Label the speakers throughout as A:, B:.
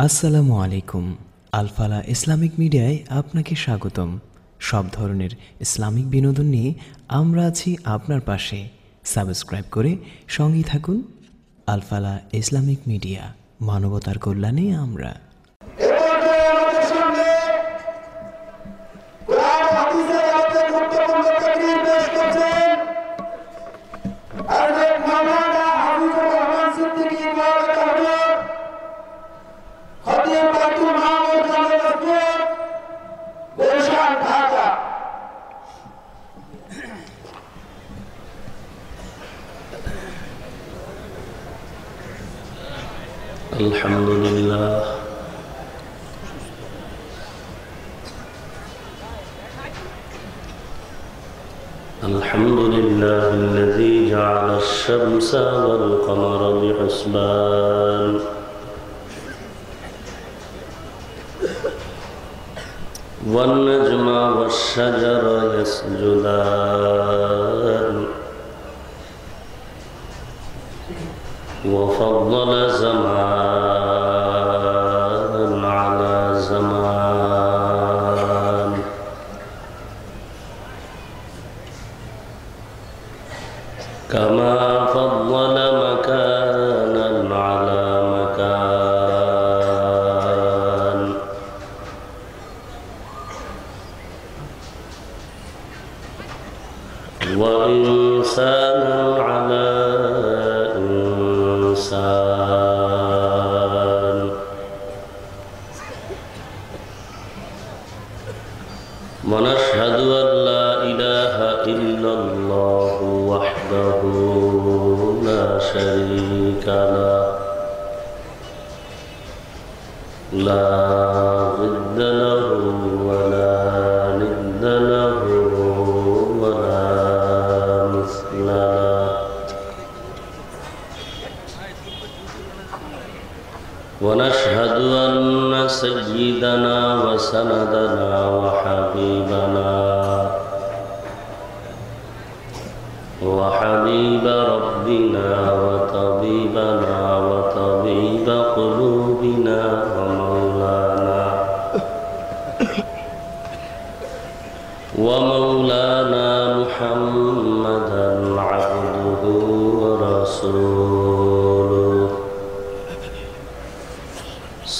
A: আসসালামু আলাইকুম। Al Falah Islamic মিডিয়ায় আপনাকে স্বাগতম। সব ধরনের ইসলামিক বিনোদন নিয়ে আমরা আছি আপনার পাশে। সাবস্ক্রাইব করে সঙ্গী থাকুন। আলফালা ইসলামিক মিডিয়া, মানবতার কল্যাণে আমরা।
B: الحمد لله الذي جعل الشمس والقمر بحسبان والنجم والشجر يسجدان وفضل زمان على زمان كما فضل مكانا على مكان وإنسانا على إنسان ونشهد أن لا إله إلا الله وحده لا شريك له لا ضد له ولا ند له ولا مثل له ونشهد أن سيدنا وسندنا وحبيب ربنا وطبيبنا وطبيب قلوبنا ومولانا محمدا عبده ورسوله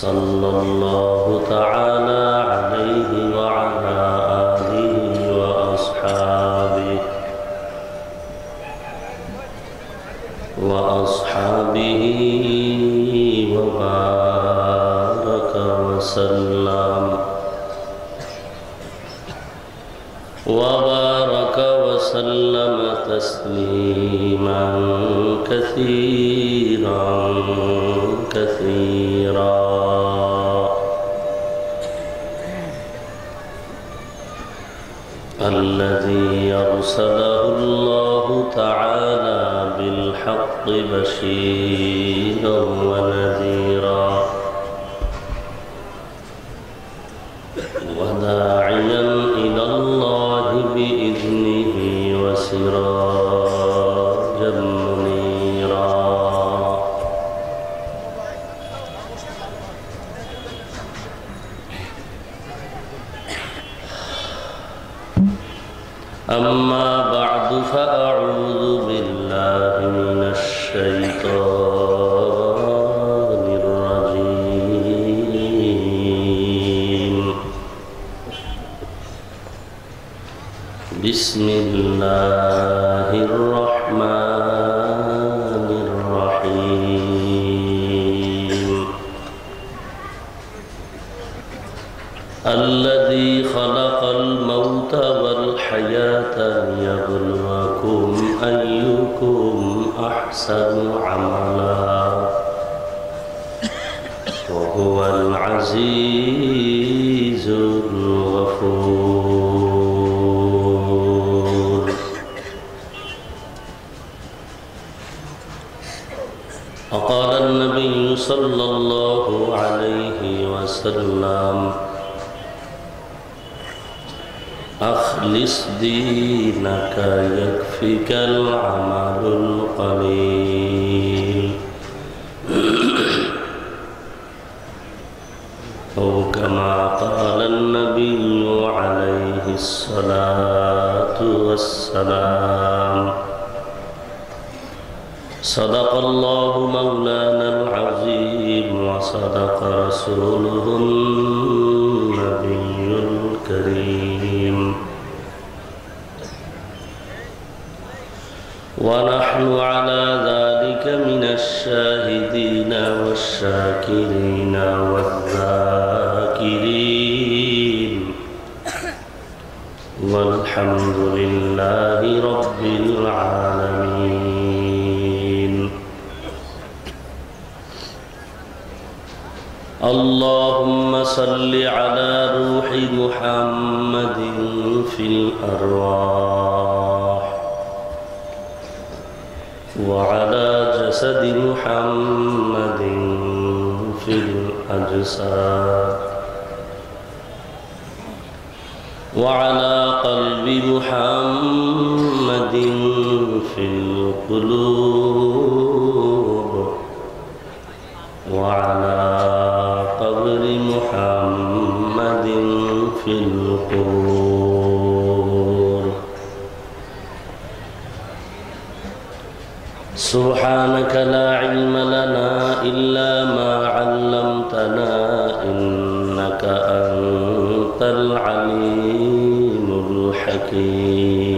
B: صلى الله تعالى عليه وعلى آله وأصحابه وبارك وسلم تسليما كثيرا الذي أرسله الله تعالى بالحق بشيرا ونذيرا وداعيا إلى الله بإذنه وسراجا منيرا أما بعد فأعوذ بالله من الشيطان الرجيم بسم الله الرحمن الرحيم الذي خلق الموت والحياة ليبلوكم أيكم أحسن عملا وهو العزيز الغفور وقال النبي صلى الله عليه وسلم أخلص دينك يكفك العمل القليل أو كما قال النبي عليه الصلاة والسلام. صدق الله مولانا العظيم وصدق رسوله النبي الكريم. ونحن على ذلك من الشاهدين والشاكرين والذاكرين والحمد لله رب العالمين. اللهم صل على روح محمد في الأرواح وعلى جسد محمد في الأجساد وعلى قلب محمد في القلوب وعلى قبر محمد في القبور. سبحانك لا علم لنا إلا ما علمتنا إنك أنت العليم الحكيم.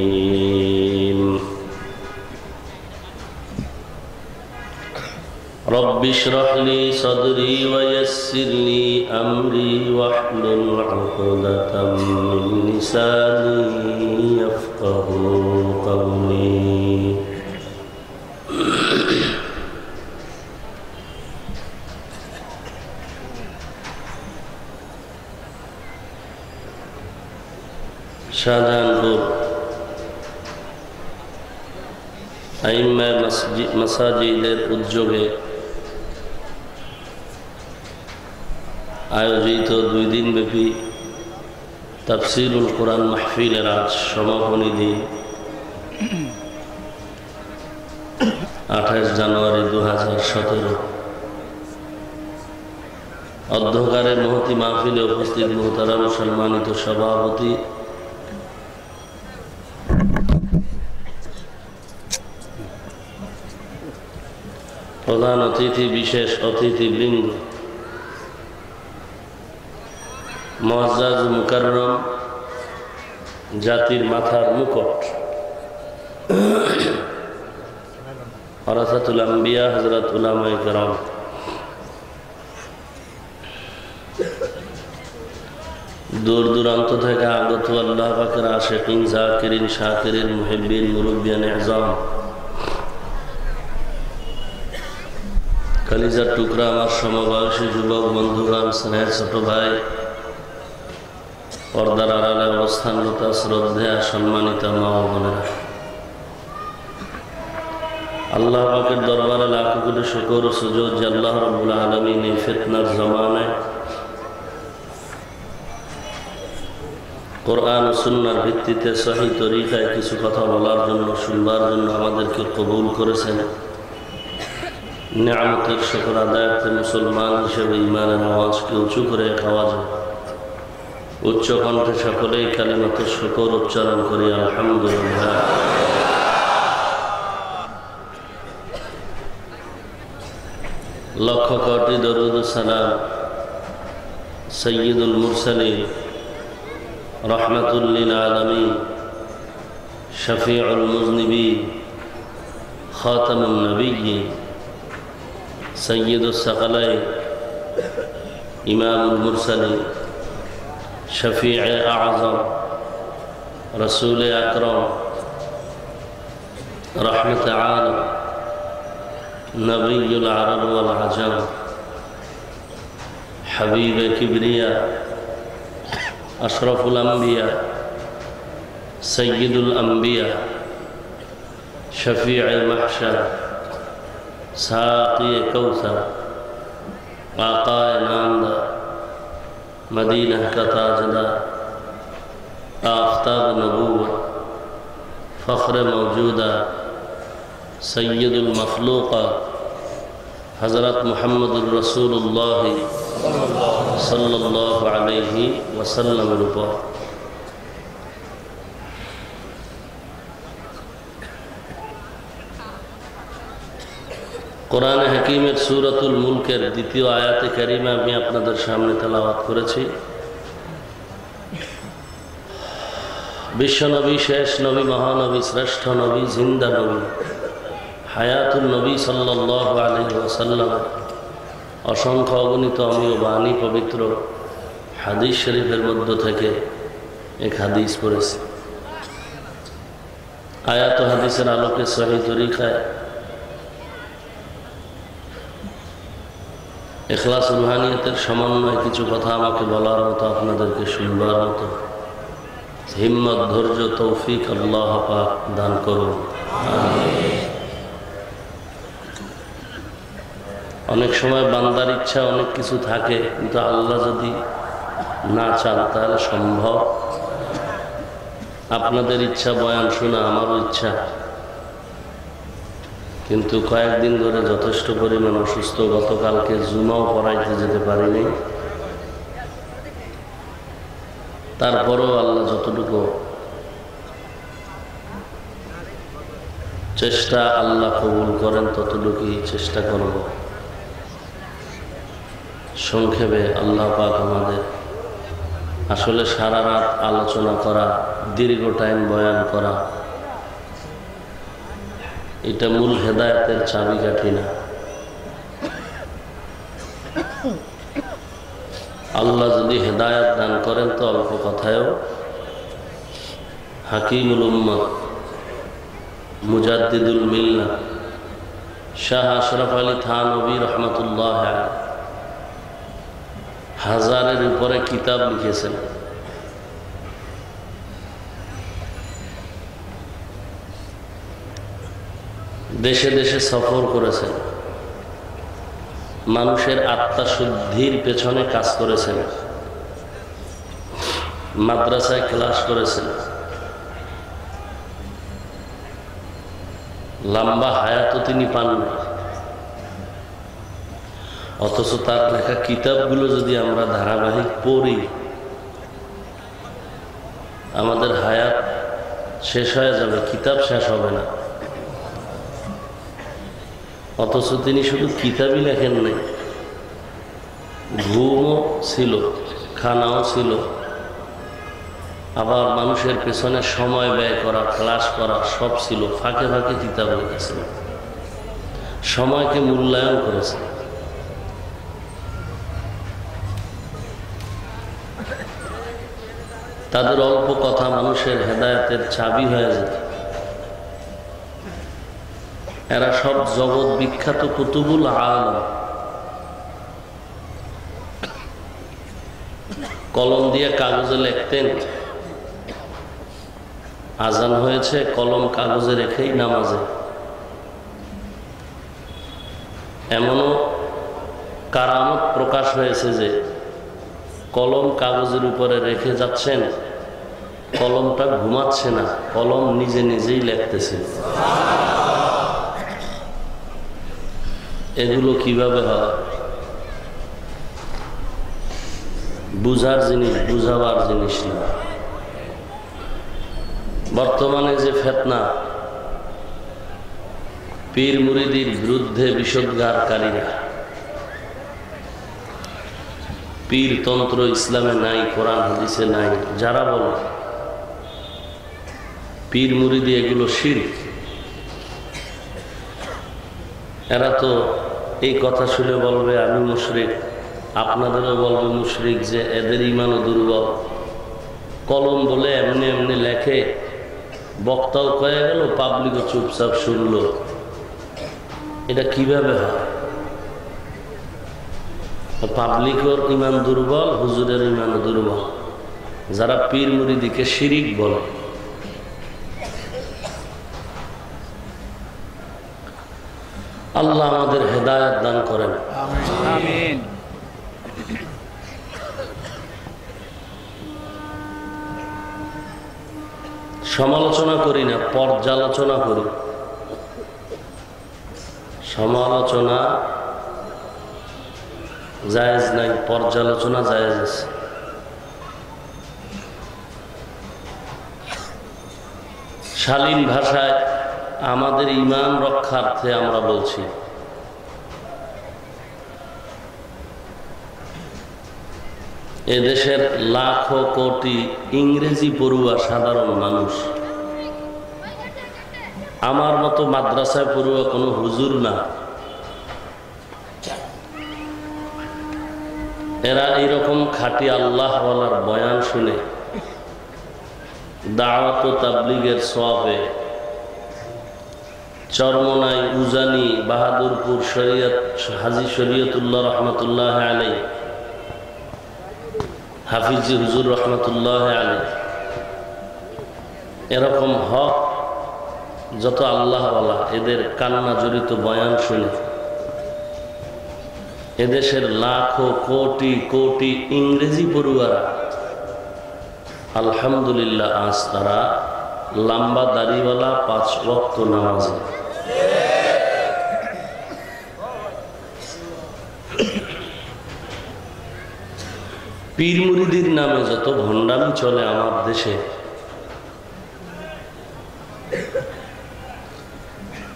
B: رب اشرح لي صدري ويسر لي أمري واحلل عقدة من لساني يفقه قولي. শাহজাহানপুর আইম্মা মাসাজিদের উদ্যোগে আয়োজিত 2 দিনব্যাপী তাফসীরুল কোরআন মাহফিলের আজ সমাপনী দিন 28 জানুয়ারি 2017। অধ্যকারের মহতি মাহফিলে উপস্থিত মোহতারাম সম্মানিত সভাপতি প্রধান অতিথি বিশেষ অতিথিবৃন্দ মুআজ্জাজ মুকাররম জাতির মাথার মুকুট ওয়ারাসাতুল আম্বিয়া হযরত উলামায়ে কেরাম দূর দূরান্ত থেকে আগত আল্লাহ পাকের আশিকিন যাকিরিন শাকিরিন মুহিব্বিন মুরব্বিয়ান ইযাম কলিজার টুকরা আমার সমবয়সী যুবক বন্ধুগণ স্নেহের ছোট ভাই পর্দার আড়ালে অবস্থানরত শ্রদ্ধেয়া সম্মানিত মা ও বোনেরা, আল্লাহ পাকের দরবারে লাখো কোটি শুকর ও সুজুদ যে আল্লাহ রাব্বুল আলামিন এই ফিতনার জামানায় কোরআন ও সুন্নাহর ভিত্তিতে সহি তরিকায় কিছু কথা বলার জন্য শুনবার জন্য আমাদেরকে কবুল করেছেন। নিয়ামতের শুকর আদায়ার্থে মুসলমান হিসেবে ইমানের আওয়াজকে উঁচু করে এক আওয়াজে উচ্চ কণ্ঠে সকলেই কালিমাতুশ শুকর উচ্চারণ করি আলহামদুলিল্লাহ। লক্ষ কোটি দরুদ ও সালাম সাইয়্যিদুল মুরসালিন রাহমাতুল লিল আলামিন শফিউল মুযনিবিন খাতামুন নবিয়্যিন সৈয়দুস সাকালাইন ইমামুল মুরসালিন শফিয়ে আযম রসুল আকরম রহমত আলম নবীউল আরব ওয়াল আজম হাবিব কিবরিয়া আশরাফুল আম্বিয়া সৈয়দুল আম্বিয়া শফিয়ে মাহশর साक़ी कौसर आक़ाए नामदार मदीना का ताजदार आफ्ताब नबूवत फ़ख्र मौजूदा सय्यदुल मखलूक़ात हज़रत मुहम्मदुर रसूलुल्लाह সাল্লাল্লাহু আলাইহি ওয়াসাল্লামের উপর। কোরআনে হাকিমের সূরাতুল মুলকের দ্বিতীয় আয়াতে কারিমা আমি আপনাদের সামনে তেলাওয়াত করেছি। বিশ্বনবী, শেষ নবী, মহানবী, শ্রেষ্ঠ নবী, জিন্দা নবী, হায়াতুল নবী সাল্লাল্লাহু আলাইহি ওয়াসাল্লাম অসংখ্য অগণিত অমীয় বাণী পবিত্র হাদিস শরীফের মধ্য থেকে এক হাদিস পড়েছি। আয়াত ও হাদিসের আলোকে সহিহ তরিকায় ইখলাস রুহানিয়তের সমন্বয়ে কিছু কথা আমাকে বলার মতো, আপনাদেরকে শুনবার মতো হিম্মত, ধৈর্য, তৌফিক আল্লাহ পাক দান করুন। অনেক সময় বান্দার ইচ্ছা অনেক কিছু থাকে, কিন্তু আল্লাহ যদি না চান তাহলে সম্ভব। আপনাদের ইচ্ছা বয়ান শোনা আমারও ইচ্ছা, কিন্তু কয়েকদিন ধরে যথেষ্ট পরিমাণ অসুস্থ। গতকালকে জুমাও পড়াইতে যেতে পারিনি। তারপরেও আল্লাহ যতটুকু চেষ্টা আল্লাহ কবুল করেন ততটুকুই চেষ্টা করব। সংক্ষেপে আল্লাহ পাক আমাদের আসলে সারা রাত আলোচনা করা, দীর্ঘ টাইম বয়ান করা, এটা মূল হেদায়েতের চাবিকাঠি না। আল্লাহ যদি হেদায়েত দান করেন তো অল্প কথায়ও হাকিমুল উম্মত, মুজাদ্দিদুল মিল্লাহ শাহ আশরাফ আলী থানভী রহমতুল্লাহ আলাইহি হাজারের উপরে কিতাব লিখেছেন। দেশে দেশে সফর করেছেন, মানুষের আত্মা শুদ্ধির পেছনে কাজ করেছেন, মাদ্রাসায় ক্লাস করেছেন, লম্বা হায়াতও তিনি পান নাই। অথচ তার লেখা কিতাবগুলো যদি আমরা ধারাবাহিক পড়ি, আমাদের হায়াত শেষ হয়ে যাবে, কিতাব শেষ হবে না। অথচ তিনি শুধু কিতাবই লেখেন নাই, ঘুমও ছিল, খানাও ছিল, আবার মানুষের পেছনে সময় ব্যয় করা, ক্লাস করা সব ছিল। ফাঁকে ফাঁকে কিতাব লিখেছেন, সময়কে মূল্যায়ন করেছেন। তাদের অল্প কথা মানুষের হেদায়েতের চাবি হয়ে যেত। এরা সব জগৎ বিখ্যাত কুতুবুল আলম। কলম দিয়ে কাগজে লিখতেন, আজান হয়েছে, কলম কাগজে রেখেই নামাজে। এমনও কারামত প্রকাশ হয়েছে যে কলম কাগজের উপরে রেখে যাচ্ছেন, কলমটা ঘুমাচ্ছে না, কলম নিজে নিজেই লিখতেছে। এগুলো কিভাবে হয়? বুঝার জিনিস, বুঝাবার জিনিস না। বর্তমানে যে ফিতনা, পীর মুরিদির বিরুদ্ধে বিষোদ্গারকারীরা, পীর তন্ত্র ইসলামে নাই, কোরআন হাদিসে নাই, যারা বলে পীর মুরিদি এগুলো শিরক, এরা তো এই কথা শুনে বলবে আমি মুশরিক, আপনাদেরও বলবে মুশরিক, যে এদের ঈমানও দুর্বল। কলম বলে এমনি এমনি লেখে, বক্তাও কয়ে গেল, পাবলিকও চুপচাপ শুনলো। এটা কিভাবে হয়? পাবলিকের ঈমান দুর্বল, হুজুরের ঈমানও দুর্বল, যারা পীর মুরিদিকে শিরিক বলে। আল্লাহ আমাদের হেদায়েত দান করেন, আমিন। সমালোচনা করি না, পর্যালোচনা করি। সমালোচনা জায়েজ নাই, পর্যালোচনা জায়েজ আছে। শালীন ভাষায় আমাদের ঈমান রক্ষার্থে আমরা বলছি, এদেশের লাখো কোটি ইংরেজি পড়ুয়া সাধারণ মানুষ, আমার মতো মাদ্রাসায় পড়ুয়া কোনো হুজুর না, এরা এইরকম খাঁটি আল্লাহওয়ালার বয়ান শুনে দাওয়াত ও তাবলীগের সওয়াবে চরমনাই, উজানি, বাহাদুরপুর শরীয়ত হাজী শরীয়তুল্লাহ রহমতুল্লাহ আলাইহি, হাফিজি হুজুর রহমতুল্লাহ আলাইহি, এরকম হক যত আল্লাহওয়ালা এদের কান্না জড়িত বয়ান শুনে এদেশের লাখো কোটি কোটি ইংরেজি পড়ুয়ারা আলহামদুলিল্লাহ আজ তারা লম্বা দাড়িওয়ালা 5 ওয়াক্ত নামাজি। পীর মুরিদির নামে যত ভণ্ডামি চলে আমার দেশে,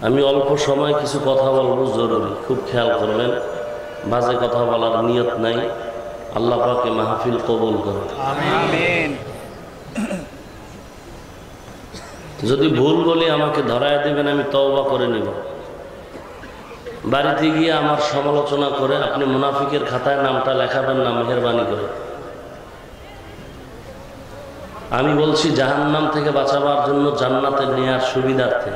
B: আমি অল্প সময় কিছু কথা বলবো, জরুরি, খুব খেয়াল করবেন, বাজে কথা বলার নিয়ত নাই। আল্লাহ পাকে মাহফিল কবুল করুন, আমিন। যদি ভুল বলি আমাকে ধরায় দেবেন, আমি তওবা করে নিব। বাড়িতে গিয়ে আমার সমালোচনা করে আপনি মুনাফিকের খাতায় নামটা লেখাবেন না, মেহেরবানি করে। আমি বলছি জাহান্নাম থেকে বাঁচাবার জন্য, জান্নাতে নেয়ার সুবিধার্থে।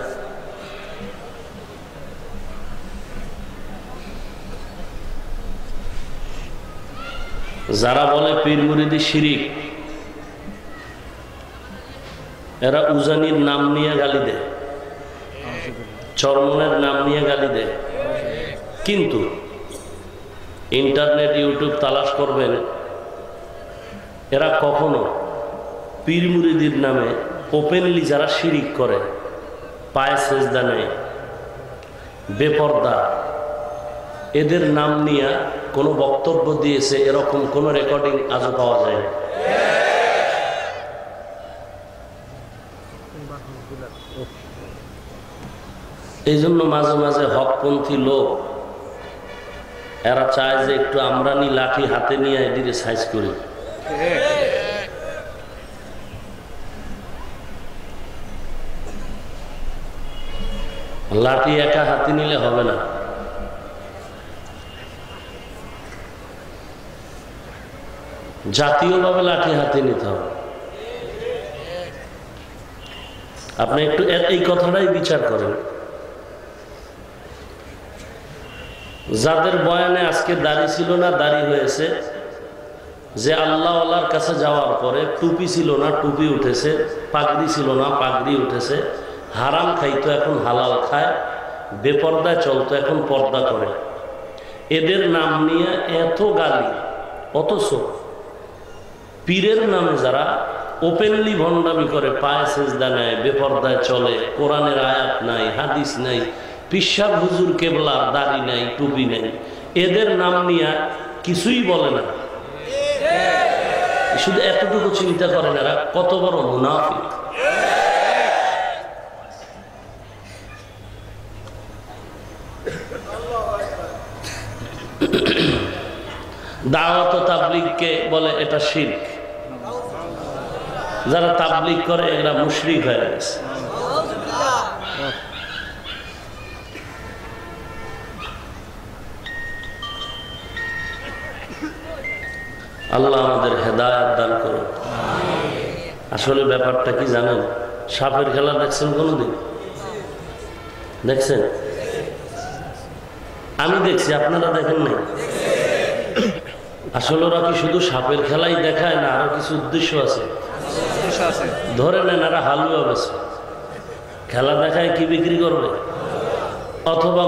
B: যারা বলে পীর মুরিদি শিরিক, এরা উজানির নাম নিয়ে গালি দেয়, চরমনের নাম নিয়ে গালি দেয়, কিন্তু ইন্টারনেট ইউটিউব তালাশ করবেন, এরা কখনো পীর মুরিদির নামে ওপেনলি যারা শিরিক করে, পায়ে সেজদা নেয়, বেপরদা, এদের নাম নিয়ে কোনো বক্তব্য দিয়েছে এরকম কোনো রেকর্ডিং আজও পাওয়া যায় না। এই জন্য মাঝে মাঝে হকপন্থী লোক এরা চায় যে একটু আমরানি লাঠি হাতে নিয়ে এদিকে সাইজ করি। লাঠি একা হাতে নিলে হবে না, জাতীয়ভাবে লাঠি হাতে নিতে হবে। আপনি একটু এই কথাটাই বিচার করেন, যাদের বয়ানে আজকে দাড়ি ছিল না দাড়ি হয়েছে, যে আল্লাহ আল্লাহর কাছে যাওয়ার পরে টুপি ছিল না টুপি উঠেছে, পাগড়ি ছিল না পাগড়ি উঠেছে, হারাম খাইতো এখন হালাল খায়, বেপর্দায় চলতো এখন পর্দা করে, এদের নাম নিয়ে এত গালি। অথচ পীরের নামে যারা ওপেনলি ভণ্ডামি করে, পায়ে সেজদা নেয়, বেপর্দায় চলে, কোরআনের আয়াত নাই, হাদিস নাই, পিশাব হুজুর কেবলার দাড়ি নাই, টুপি নেই, এদের নাম নিয়ে কিছুই বলে না। শুধু এতটুকু চিন্তা করেন এরা কত বড় মুনাফিক। দাওয়াত ও তাবলীগকে বলে এটা শিরক। যারা তাবলীগ করে এরা মুশরিক হয়ে গেছে। আল্লাহ আমাদের হেদায়েত দান করুন। আসলে ব্যাপারটা কি জানেন? সাপের খেলা দেখছেন কোনোদিন? দেখছেন? আমি দেখছি, আপনারা দেখেন নাই? আসলে ওরা কি শুধু সাপের খেলাই দেখায় না, আরো কিছু উদ্দেশ্য আছে। ধরে নেন এরা হালুয়া বেছে, খেলা দেখায় কি বিক্রি করবে, অথবা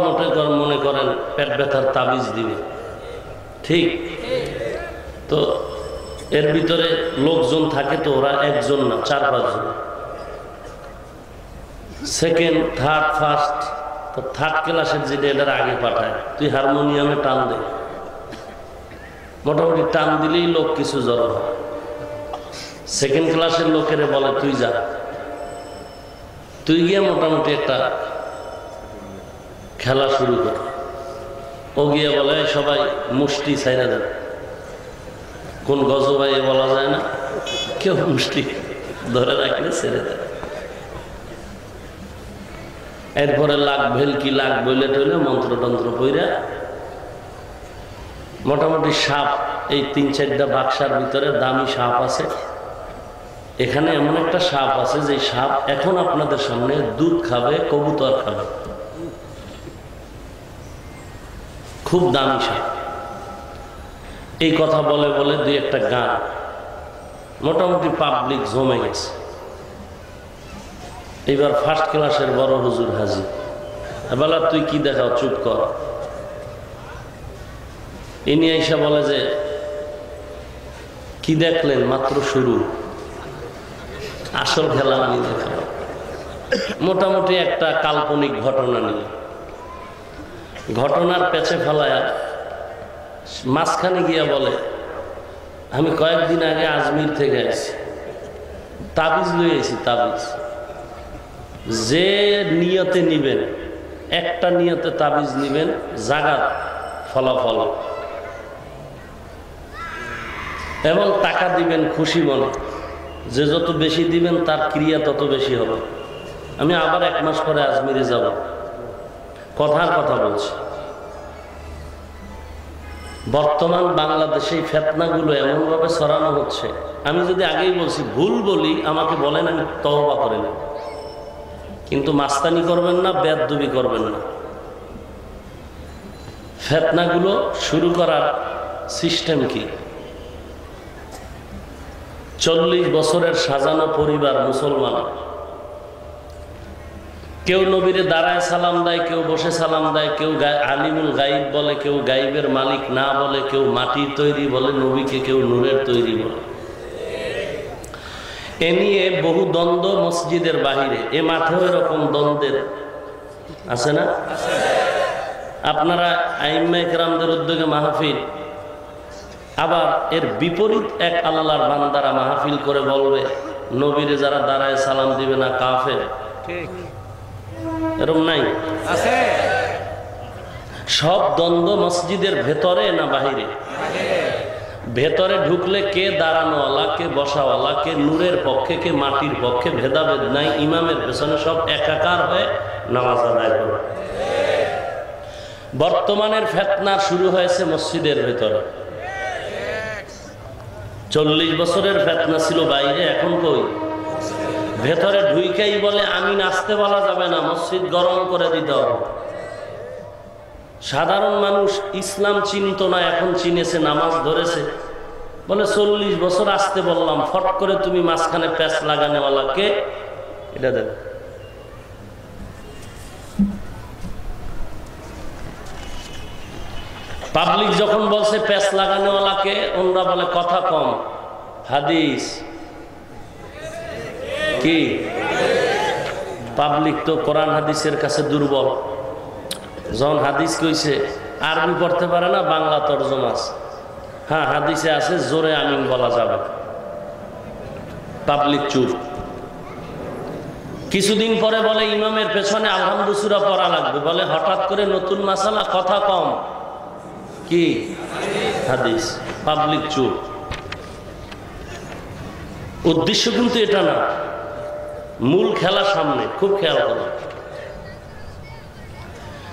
B: মনে করেন পেট ব্যথার তাবিজ দিবে, ঠিক? তো এর ভিতরে লোকজন থাকে, তো ওরা একজন না, 4-5 জন, সেকেন্ড থার্ড ফার্স্ট। তো থার্ড ক্লাসের যেটা এটার আগে পাঠায়, তুই হারমোনিয়ামে টান দে, মোটামুটি টান দিলেই লোক কিছু জড়ো হয়। সেকেন্ড ক্লাসের লোকের বলে তুই যা, তুই গিয়ে মোটামুটি একটা খেলা শুরু কর। ও গিয়ে বলে সবাই মুষ্টি ছাইরা দেন। কোন গজবাই বলা যায় না, কেউ মুষ্টি ধরে রাখলে ছেড়ে দেয়। এরপরে লাখ ভেলকি লাখ বইলে টইলে মন্ত্রতন্ত্র পইরা মোটামুটি সাপ, এই 3-4টা বাক্সার ভিতরে দামি সাপ আছে। এখানে এমন একটা সাপ আছে যে সাপ এখন আপনাদের সামনে দুধ খাবে, কবুতর খাবে, খুব দামি সাপ। এই কথা বলে বলে দুই একটা গান, মোটামুটি পাবলিক জমে গেছে। এবার ফার্স্ট ক্লাসের বড় হুজুর হাজির। বলা তুই কি দেখাও, চুপ কর। ইনি আইসা বলে যে কি দেখলেন, মাত্র শুরু, আসল খেলা আমি দেখাবো। মোটামুটি একটা কাল্পনিক ঘটনা নিয়ে ঘটনার পেছে ফেলায় মাঝখানে গিয়া বলে আমি কয়েকদিন আগে আজমির থেকে আসছি, তাবিজ লই আইছি। তাবিজ যে নিয়তে নিবেন, একটা নিয়তে তাবিজ নিবেন, জাগাত ফলাফল, এবং টাকা দিবেন খুশি মনে। যে যত বেশি দিবেন তার ক্রিয়া তত বেশি হবে। আমি আবার 1 মাস পরে আজমিরে যাব, কথার কথা বলছি। বর্তমান বাংলাদেশে এই ফেতনাগুলো এমনভাবে ছড়ানো হচ্ছে, আমি যদি আগেই বলছি ভুল বলি আমাকে বলেন, আমি তওবা করে নেব, কিন্তু মাস্তানি করবেন না, বেয়াদবি করবেন না। ফেতনাগুলো শুরু করার সিস্টেম কি? 40 বছরের সাজানো পরিবার মুসলমান, কেউ নবীরে দাঁড়ায় সালাম দেয়, কেউ বসে সালাম দেয়, কেউ আলিমুল গাইব বলে, কেউ গাইবের মালিক না বলে, কেউ মাটির তৈরি বলে নবীকে, কেউ নূরের তৈরি বলে। এ নিয়ে বহু দ্বন্দ্ব মসজিদের বাহিরে, এ মাঠেও এরকম দ্বন্দ্বের আছে না? আপনারা আইম্মা ইকরামদের উদ্যোগে মাহফিল, আবার এর বিপরীত এক আল্লাহর বান্দারা মাহফিল করে বলবে নবীরে যারা দাঁড়ায় সালাম দিবে না কাফের। এরকম নাই? আছে। সব দ্বন্দ্ব মসজিদের ভেতরে না বাহিরে? ভেতরে ঢুকলে কে দাঁড়ানোওয়ালা, কে বসাওয়ালা, কে নূরের পক্ষে, কে মাটির পক্ষে, ভেদাভেদ নাই। ইমামের পেছনে সব একাকার হয়ে নামাজ আদায় করে। বর্তমানের ফিতনা শুরু হয়েছে মসজিদের ভেতরে। 40 বছরের ফিতনা ছিল বাইরে, এখন কই? ভেতরে ঢুইকেই বলে আমি নাচতে বলা যাবে না, মসজিদ গরম করে দিতে হবে। সাধারণ মানুষ ইসলাম চিনত না, এখন চিনেছে, নামাজ ধরেছে। বলে 40 বছর আসতে বললাম, ফট করে তুমি মাঝখানে প্যাচ লাগানোওয়ালা কে? এটা দেখ। পাবলিক যখন বলছে প্যাচ লাগানোওয়ালাকে, ওনরা বলে কথা কম, হাদিস কি? পাবলিক তো কোরআন হাদিসের কাছে দুর্বল। যখন হাদিস কইছে, আরবি পড়তে পারে না, বাংলা তরজমা আছে। হ্যাঁ, হাদিসে আছে জোরে আমিন বলা যাবে। পাবলিক চুপ। কিছুদিন পরে বলে ইমামের পেছনে আলহামদুলিল্লাহ সূরা পড়া লাগবে। বলে হঠাৎ করে নতুন মাসালা, কথা কম, কি? হাদিস। পাবলিক চুপ। উদ্দেশ্য কিন্তু এটা না, মূল খেলা সামনে, খুব খেয়াল করো।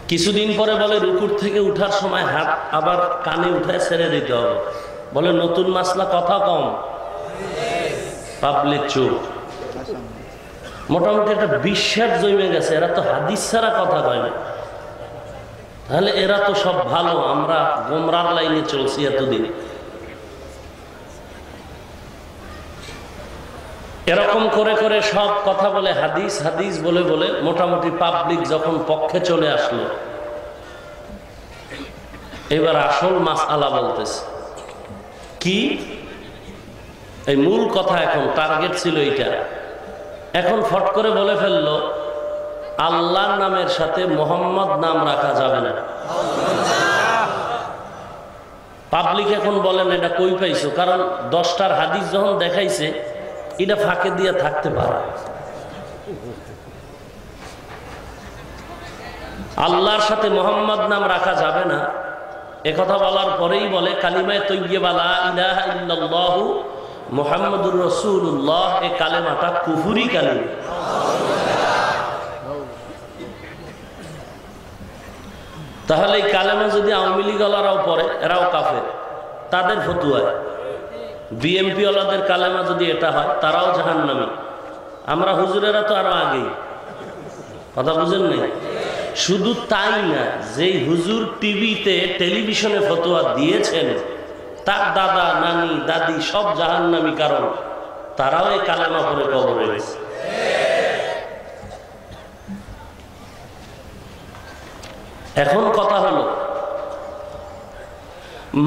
B: কিছুদিন পরে বলে রুকুর থেকে উঠার সময় হাত আবার কানে উঠায় ছেড়ে দিতে হবে। বলে নতুন মাসলা, কথা কম, পাবলিক চুপ। মোটামুটি একটা বিশ্বাস জমে গেছে, এরা তো হাদিস ছাড়া কথা কয় না। তাহলে এরা তো সব ভালো, আমরা গোমরার লাইনে চলছি এতদিন। এরকম করে করে সব কথা বলে হাদিস হাদিস বলে বলে মোটামুটি পাবলিক যখন পক্ষে চলে আসলো, এবার আসল মাসআলা বলতেছে কি? এই মূল কথা, এখন টার্গেট ছিল এইটা। এখন ফট করে বলে ফেললো আল্লাহর নামের সাথে মোহাম্মদ নাম রাখা যাবে না। পাবলিক এখন বলেন এটা কই পাইছো, কারণ 10টার হাদিস যখন দেখাইছে এটা ফাঁকে দিয়ে থাকতে পারে। আল্লাহর সাথে মোহাম্মদ নাম রাখা যাবে না, একথা বলার পরেই বলে কালিমায়ে তাইয়্যিবা লা ইলাহা ইল্লাল্লাহু মুহাম্মাদুর রাসূলুল্লাহ। এই কালেমাটা কুফরি কালিমা। তাহলে এই কালেমা যদি আওয়ামী লীগ ওয়ালারাও পড়ে, এরাও কাফের, তাদের ফতুয়ায়। বিএমপি ওয়ালাদের কালেমা যদি এটা হয়, তারাও জাহান্নামী। আমরা হুজুরেরা তো আরো আগেই, কথা বুঝেন নাই? শুধু তাই না, যেই হুজুর টিভিতে টেলিভিশনে ফতোয়া দিয়েছেন তার দাদা নানি দাদি সব জাহান্নামী, কারণ তারাও এই কালেমা পড়ে কবরে গেছে। এখন কথা হলো,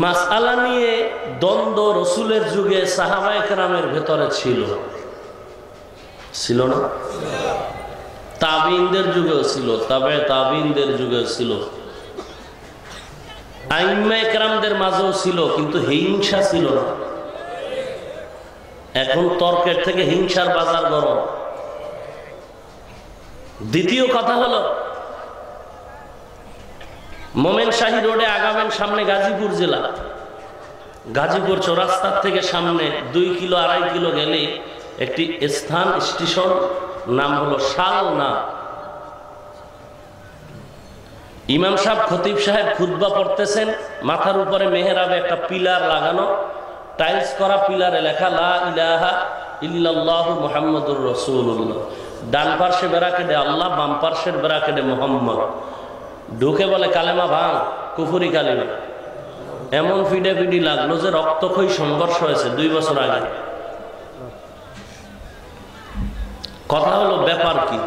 B: মাসআলা নিয়ে দ্বন্দ্ব রসুলের যুগে সাহাবায়ে কেরামের ভেতরে ছিল না? তাবিঈনদের যুগেও ছিল, তাবিঈনদের যুগেও ছিল, আইম্মায়ে কেরামদের মাঝেও ছিল, কিন্তু হিংসা ছিল না। এখন তর্কের থেকে হিংসার বাজার গরম। দ্বিতীয় কথা হলো, মোমেনশাহী রোডে আগামেন, সামনে গাজীপুর জেলা, গাজীপুর চৌরাস্তার থেকে সামনে 2 কিলো 2.5 কিলো গেলে একটি স্থান স্টেশন, নাম হলো শালনা। ইমাম সাহেব খতিব সাহেব খুতবা পড়তেছেন, মাথার উপরে মেহরাবে একটা পিলার লাগানো, টাইলস করা পিলারে লেখা লা ইলাহা ইল্লাল্লাহু মুহাম্মাদুর রাসূলুল্লাহ। ডান পার্শ্বে ব্যারাকেটে আল্লাহ, বাম পার্শ্বের ব্যারাকেটে মুহাম্মদ। ঢুকে বলে কালেমা ভাঙ, কুফরি কালেমা। এমন ফিডাফিডি লাগলো যে রক্তক্ষয়ী সংঘর্ষ হয়েছে 2 বছর আগে। কথা হলো, ব্যাপার কি?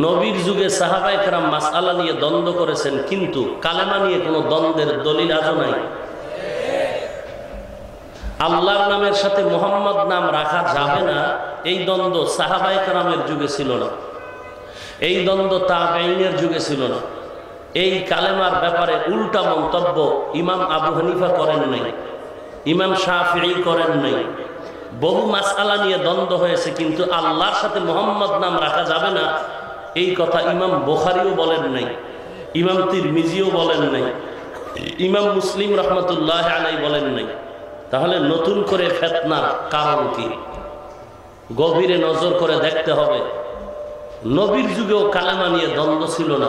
B: নবীর যুগে সাহাবায়ে কেরাম মাসআলা নিয়ে দ্বন্দ্ব করেছেন, কিন্তু কালেমা নিয়ে কোনো দ্বন্দ্বের দলিল আজও নাই। আল্লাহর নামের সাথে মুহাম্মদ নাম রাখা যাবে না, এই দ্বন্দ্ব সাহাবায়ে কেরামের যুগে ছিল না, এই দ্বন্দ্ব তাবেঈনের যুগে ছিল না। এই কালেমার ব্যাপারে উল্টা মন্তব্য ইমাম আবু হানিফা করেন নাই, ইমাম শাফিঈ করেন নাই। বহু মাসআলা নিয়ে দ্বন্দ্ব হয়েছে, কিন্তু আল্লাহর সাথে মুহাম্মদ নাম রাখা যাবে না এই কথা ইমাম বুখারীও বলেন নাই, ইমাম তিরমিজিও বলেন নাই, ইমাম মুসলিম রাহমাতুল্লাহি আলাইহি বলেন নাই। তাহলে নতুন করে ফিতনার কারণ কি? গভীরে নজর করে দেখতে হবে। নবীর যুগেও কালেমা নিয়ে দ্বন্দ্ব ছিল না,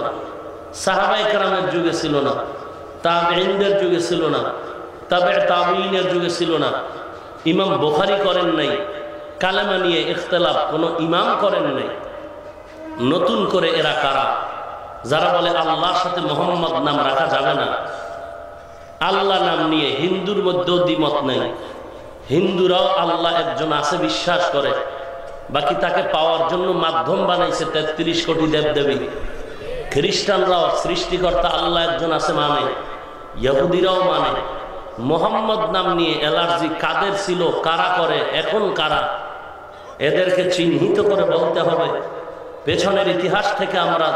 B: সাহাবায়ে কেরামের যুগে ছিল না, তাবেঈনদের যুগে ছিল না, তাবেঈনের যুগে ছিল না। ইমাম বুখারী করেন নাই, কালেমা নিয়ে ইখতিলাফ কোনো ইমাম করেন নাই। নতুন করে এরা কারা? যারা বলে আল্লাহর সাথে মুহাম্মদ নাম রাখা যাবে না। আল্লাহ নাম নিয়ে হিন্দুর মধ্যেও দ্বিমত নেই, হিন্দুরাও আল্লাহ একজন আছে বিশ্বাস করে, বাকি তাকে পাওয়ার জন্য মাধ্যম বানাইছে 33 কোটি দেবদেবী। খ্রিস্টানরাও সৃষ্টিকর্তা আল্লাহ একজন আছে মানে, ইহুদিরাও মানে। মুহাম্মদ নাম নিয়ে অ্যালার্জি কাদের ছিল, কারা করে, এখন কারা? এদেরকে চিহ্নিত করে বলতে হবে। পেছনের ইতিহাস থেকে আমরা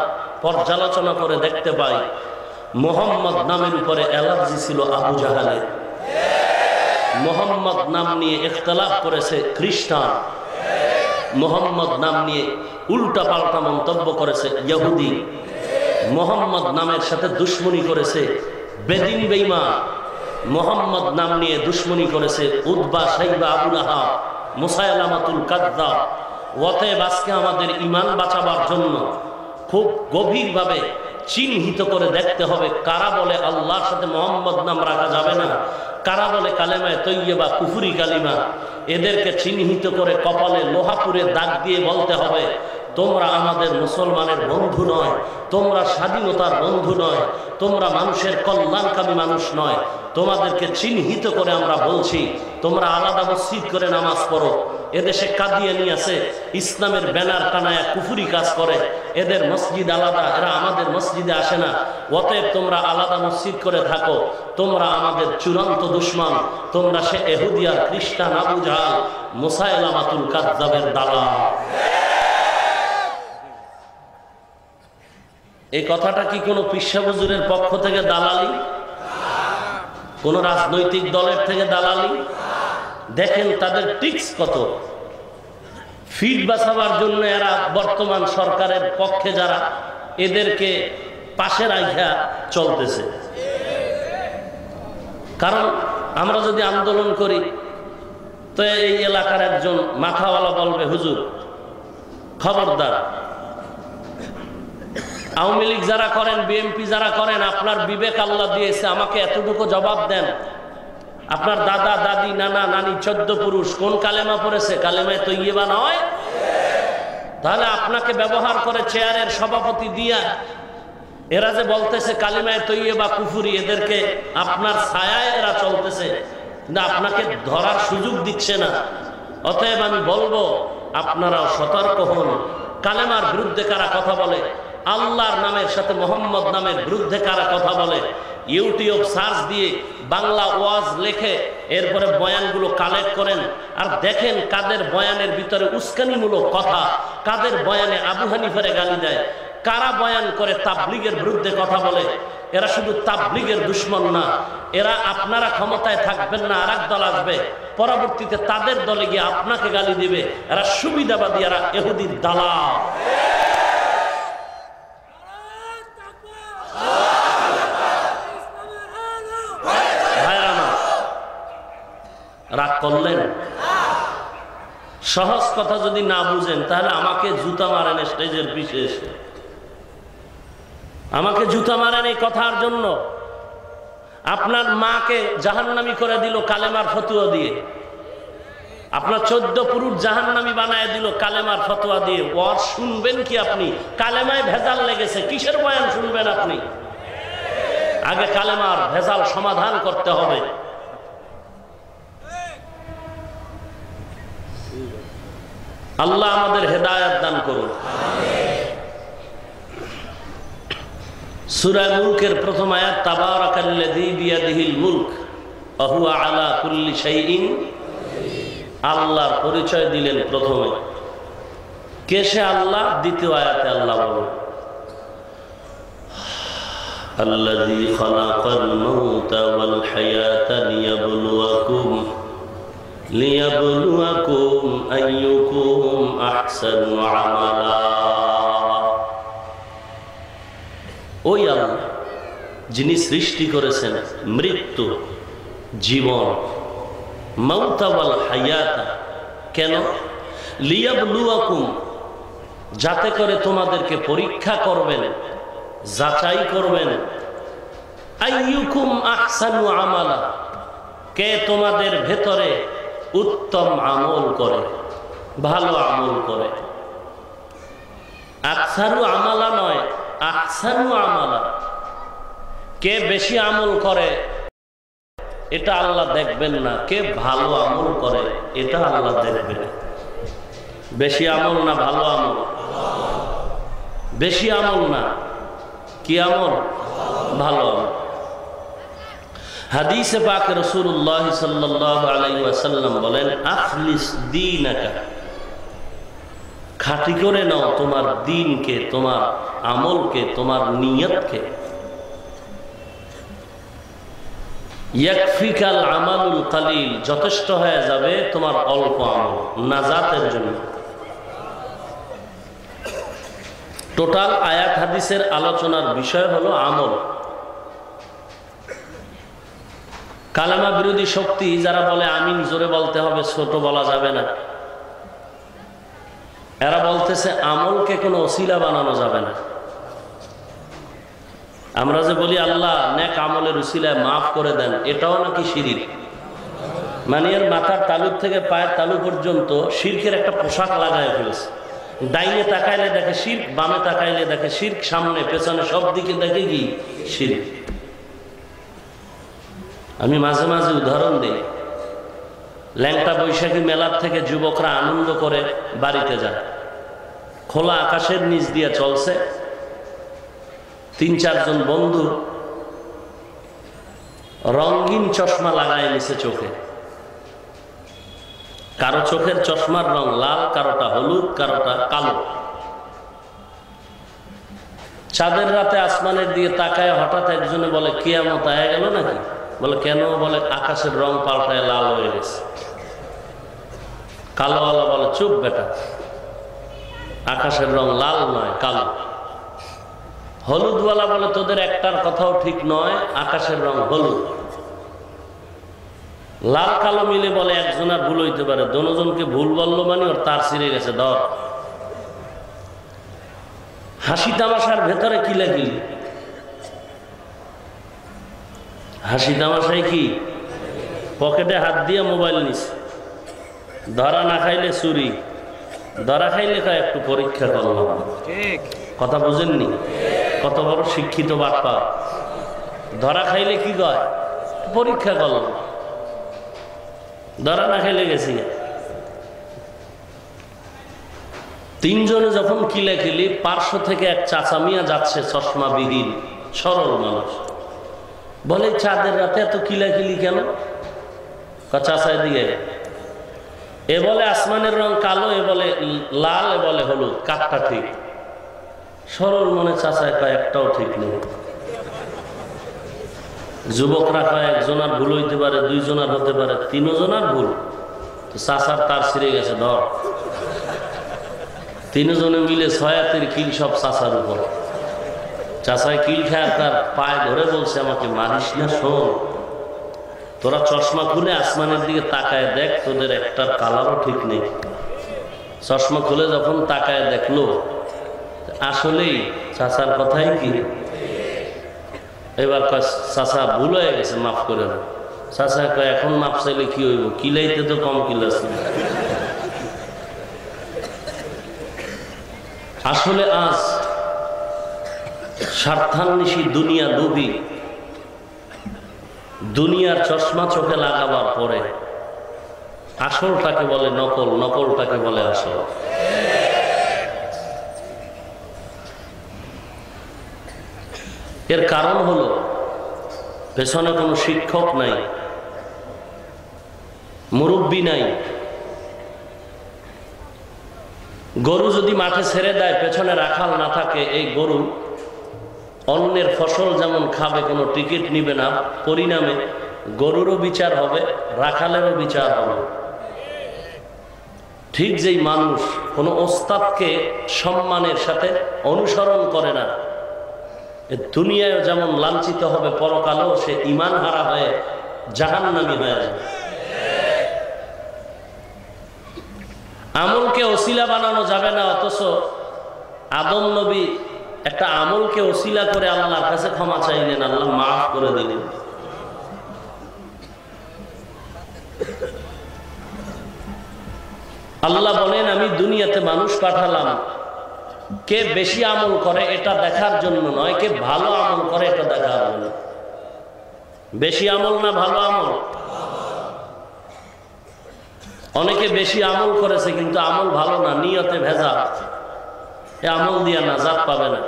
B: পর্যালোচনা করে দেখতে পাই, মুহাম্মদ নামের উপরে অ্যালার্জি ছিল আবু জাহালের। মুহাম্মদ নাম নিয়ে ইখতিলাফ করেছে খ্রিস্টান, মুহাম্মদ নাম নিয়ে উল্টা পাল্টা মন্তব্য করেছে ইহুদি, মুহাম্মদ নামের সাথে দুশ্মনী করেছে বেদিন বেঈমান, মুহাম্মদ নাম নিয়ে দুশ্মনী করেছে উতবা, শাইবা, আবু লাহাব, মুসাইলামাতুল কাযযাব। অতএব আজকে আমাদের ঈমান বাঁচাবার জন্য খুব গভীরভাবে চিহ্নিত করে দেখতে হবে, কারা বলে আল্লাহর সাথে মুহাম্মদ নাম রাখা যাবে না, কারা বলে কালেমায়ে তাইয়্যিবা কুফরি কালিমা। এদেরকে চিহ্নিত করে কপালে লোহাপুরে দাগ দিয়ে বলতে হবে, তোমরা আমাদের মুসলমানের বন্ধু নয়, তোমরা স্বাধীনতার বন্ধু নয়, তোমরা মানুষের কল্যাণকামী মানুষ নয়। তোমাদেরকে চিহ্নিত করে আমরা বলছি, তোমরা আলাদা মসজিদ করে নামাজ পড়ো। এদেশে কাদিয়ানি আছে, ইসলামের ব্যানার টানায় কুফরি কাজ করে, এদের মসজিদ আলাদা, এরা আমাদের মসজিদে আসে না। অতএব তোমরা আলাদা মসজিদ করে থাকো, তোমরা আমাদের চূড়ান্ত দুশমন, তোমরা সে ইহুদি আর খ্রিস্টান আবু জাহাল মুসাইলামাতুল কাযযাবের দালাল। এই কথাটা কি কোনো পিসা হুজুরের পক্ষ থেকে দালালি? কোন রাজনৈতিক দলের থেকে দালালি। দেখেন তাদের টিক্স কত। ফিট বাঁচাবার জন্য এরা বর্তমান সরকারের পক্ষে যারা, এদেরকে পাশে রাখা চলতেছে। কারণ আমরা যদি আন্দোলন করি তো এই এলাকার একজন মাথাওয়ালা বলবে, হুজুর খবরদার, আওয়ামী লীগ যারা করেন, বিএনপি যারা করেন, আপনার বিবেক আল্লাহ দিয়েছে, আমাকে এতটুকু জবাব দেন, আপনার দাদা দাদি নানা নানি 14 পুরুষ কোন কালেমা পড়েছে? কালেমায় তৈয়বা নয়? তাহলে আপনাকে ব্যবহার করে চেয়ারের সভাপতি দিয়া এরা যে বলতেছে কালেমায় তৈয়বা কুফুরি, এদেরকে আপনার ছায়ায় এরা চলতেছে, কিন্তু আপনাকে ধরার সুযোগ দিচ্ছে না। অতএব আমি বলবো আপনারাও সতর্ক হন। কালেমার বিরুদ্ধে কারা কথা বলে, আল্লাহর নামের সাথে মোহাম্মদ নামের বিরুদ্ধে কারা কথা বলে, ইউটিউব সার্চ দিয়ে বাংলা ওয়াজ লেখে, এরপরে বয়ানগুলো কালেক্ট করেন আর দেখেন কাদের বয়ানের ভিতরে উস্কানিমূলক কথা, কাদের বয়ানে আবু হানিফারে গালি দেয়, কারা বয়ান করে তাবলীগের বিরুদ্ধে কথা বলে। এরা শুধু তাবলীগের দুশমন না, এরা আপনারা ক্ষমতায় থাকবেন না, আরেক দল আসবে, পরবর্তীতে তাদের দলে গিয়ে আপনাকে গালি দিবে। এরা সুবিধাবাদী, এরা ইহুদির দালাল। রাগ করলেন? সহজ কথা যদি না বুঝেন তাহলে আমাকে জুতা মারেন স্টেজের পিছে এসে, আমাকে জুতা মারেন এই কথার জন্য। আপনার মাকে জাহান্নামী করে দিল কালেমার ফতোয়া দিয়ে, আপনার 14 পুরুষ জাহান্নামী বানায় দিল কালেমার ফতোয়া দিয়ে। ওয়াজ শুনবেন কি আপনি? কালেমায় ভেজাল লেগেছে, কিসের বয়ান শুনবেন আপনি? আগে কালেমার ভেজাল সমাধান করতে হবে। আল্লাহ আমাদের হেদায়েত দান করুন। সূরা মুলকের প্রথম আয়াত, তাবারাকাল্লাযী বিয়াদিহিল মুলক ওয়া হুয়া আলা কুল্লি শাইইন। আল্লাহর পরিচয় দিলেন প্রথমে, কে সে আল্লাহ? দ্বিতীয় আয়াতে আল্লাহ বলেন, আল্লাযী খালাকাল মাউতা ওয়াল হায়াতা লিয়াবলুয়াকুম আইয়ুকুম আহসানু আমালা। ওই আল্লাহ যিনি সৃষ্টি করেছেন মৃত্যু, জীবন, মাউতা ওয়াল হায়াতা। কেন? লিয়াবলুয়াকুম, যাতে করে তোমাদেরকে পরীক্ষা করবেন, যাচাই করবেন। আইয়ুকুম আহসানু আমালা, কে তোমাদের ভেতরে উত্তম আমল করে, ভালো আমল করে। আকসারু আমালা নয়, আহসানু আমালা। কে বেশি আমল করে এটা আল্লাহ দেখবেন না, কে ভালো আমল করে এটা আল্লাহ দেখবেন। বেশি আমল না ভালো আমল? বেশি আমল না, কি আমল? ভালো আমল। হাদিসে পাকে রাসূলুল্লাহ সাল্লাল্লাহু আলাইহি ওয়াসাল্লাম বলেন, আখলিস দীনাকা, খাঁটি করে নাও তোমার দ্বীনকে, তোমার আমলকে, তোমার নিয়তকে। ইয়াকফিকাল আমালুল কালিল, যথেষ্ট হয়ে যাবে তোমার অল্প আমল নাজাতের জন্য। টোটাল আয়াত হাদিসের আলোচনার বিষয় হলো আমল। কালেমা বিরোধী শক্তি যারা বলে আমিন জোরে বলতে হবে, ছোট বলা যাবে না, এরা বলতেছে আমলকে কোনো ওসিলা বানানো যাবে না। আমরা যে বলি আল্লাহ নেক আমলের উসিলায় মাফ করে দেন, এটাও নাকি শিরক। মানে এর মাথার তালু থেকে পায়ের তালু পর্যন্ত শিরকের একটা পোশাক লাগায় ফেলছে। ডাইনে তাকাইলে দেখে শিরক, বামে তাকাইলে দেখে শিরক, সামনে পেছনে সব দিকে দেখে কি শিরক। আমি মাঝে মাঝে উদাহরণ দিই, ল্যাংটা বৈশাখী মেলার থেকে যুবকরা আনন্দ করে বাড়িতে যায়, খোলা আকাশের নিচ দিয়ে চলছে, 3-4 জন বন্ধু রঙিন চশমা লাগায় নিছে চোখে। কারো চোখের চশমার রং লাল, কারোটা হলুদ, কারোটা কালো। চাঁদের রাতে আসমানের দিকে তাকায় হঠাৎ একজনে বলে, কিয়ামত আয়া গেল নাকি? বলে কেন? বলে আকাশের রং পাল্টায় লাল হয়ে গেছে। কালোওয়ালা বলে চুপ বেটা, আকাশের রং লাল নয় কালো। হলুদওয়ালা বলে তোদের একটার কথাও ঠিক নয়, আকাশের রং হলুদ। লাল কালো মিলে বলে একজনের ভুল হইতে পারে, দোনোজনকে ভুল বললো মানে ওর তার ছিঁড়ে গেছে ধর। হাসি তামাশার ভেতরে কি লাগিল? হাসি তামাশায় কি? পকেটে হাত দিয়ে মোবাইল নিছে, ধরা না খাইলে চুরি, ধরা খাইলে কয় একটু পরীক্ষা করলাম। কথা বুঝেননি? কত বড় শিক্ষিত বাপ্পা। ধরা খাইলে কি কয়? পরীক্ষা করলাম। ধরা না খাইলে গেছি। তিনজনে যখন কিলাকিলি, পার্শ্ব থেকে এক চাচা মিয়া যাচ্ছে, চশমা বিহীন সরল মানুষ। বলে চাঁদের রাতে এত কিলাকিলি কেন? চাচায় দিয়ে এ বলে আসমানের রং কালো, এ বলে লাল, এ বলে হলুদ, কাঠটা ঠিক? সরল মনে চাচায় কয় একটাও ঠিক নেই। যুবকরা কয় একজনার ভুল হইতে পারে, দুইজনার হতে পারে, তিনজনার ভুল। চাচার তার ছিঁড়ে গেছে ধর। তিনজনে মিলে ছয়াতের কিল সব চাচার উপর। চাচায় কিল খায়, তার পায়ে ধরে বলছে আমাকে মারিস না, শোন তোরা চশমা খুলে আসমানের দিকে তাকায় দেখ, তোদের একটার কালারও ঠিক নেই। চশমা খুলে যখন তাকায় দেখলো আসলেই চাচার কথাই কি। এবার চাচা ভুল হয়ে গেছে, মাফ করে দেন। চাচা কয় এখন মাফ চাইলে কি হইব? কিলাইতে তো কম কিলাস। আসলে আজ স্বার্থান্বেষী দুনিয়া লোভী, দুনিয়ার চশমা চোখে লাগাবার পরে আসলটাকে বলে নকল, নকলটাকে বলে আসল। এর কারণ হলো পেছনে কোনো শিক্ষক নাই, মুরব্বী নাই। গরু যদি মাঠে ছেড়ে দেয়, পেছনে রাখাল না থাকে, এই গরু অন্যের ফসল যেমন খাবে, কোনো টিকিট নিবে না, পরিণামে গরুরও বিচার হবে, রাখালেরও বিচার হবে। ঠিক যেই মানুষ কোনো ওস্তাদকে সম্মানের সাথে অনুসরণ করে না, দুনিয়ায় যেমন লাঞ্ছিত হবে, পরকালেও সে ঈমান হারা হয়ে জাহান্নামী হয়ে যাবে। আমলকে ওসিলা বানানো যাবে না, অথচ আদম নবী একটা আমলকে ওসিলা করে আল্লাহর কাছে ক্ষমা চাইলেন, আল্লাহ মাফ করে দিলেন। আল্লাহ বলেন আমি দুনিয়াতে মানুষ পাঠালাম, কে বেশি আমল করে এটা দেখার জন্য নয়, কে ভালো আমল করে এটা দেখার জন্য। বেশি আমল না ভালো আমল? অনেকে বেশি আমল করেছে কিন্তু আমল ভালো না, নিয়তে ভেজাল, এ আমল দিয়া নাজাত পাবে না।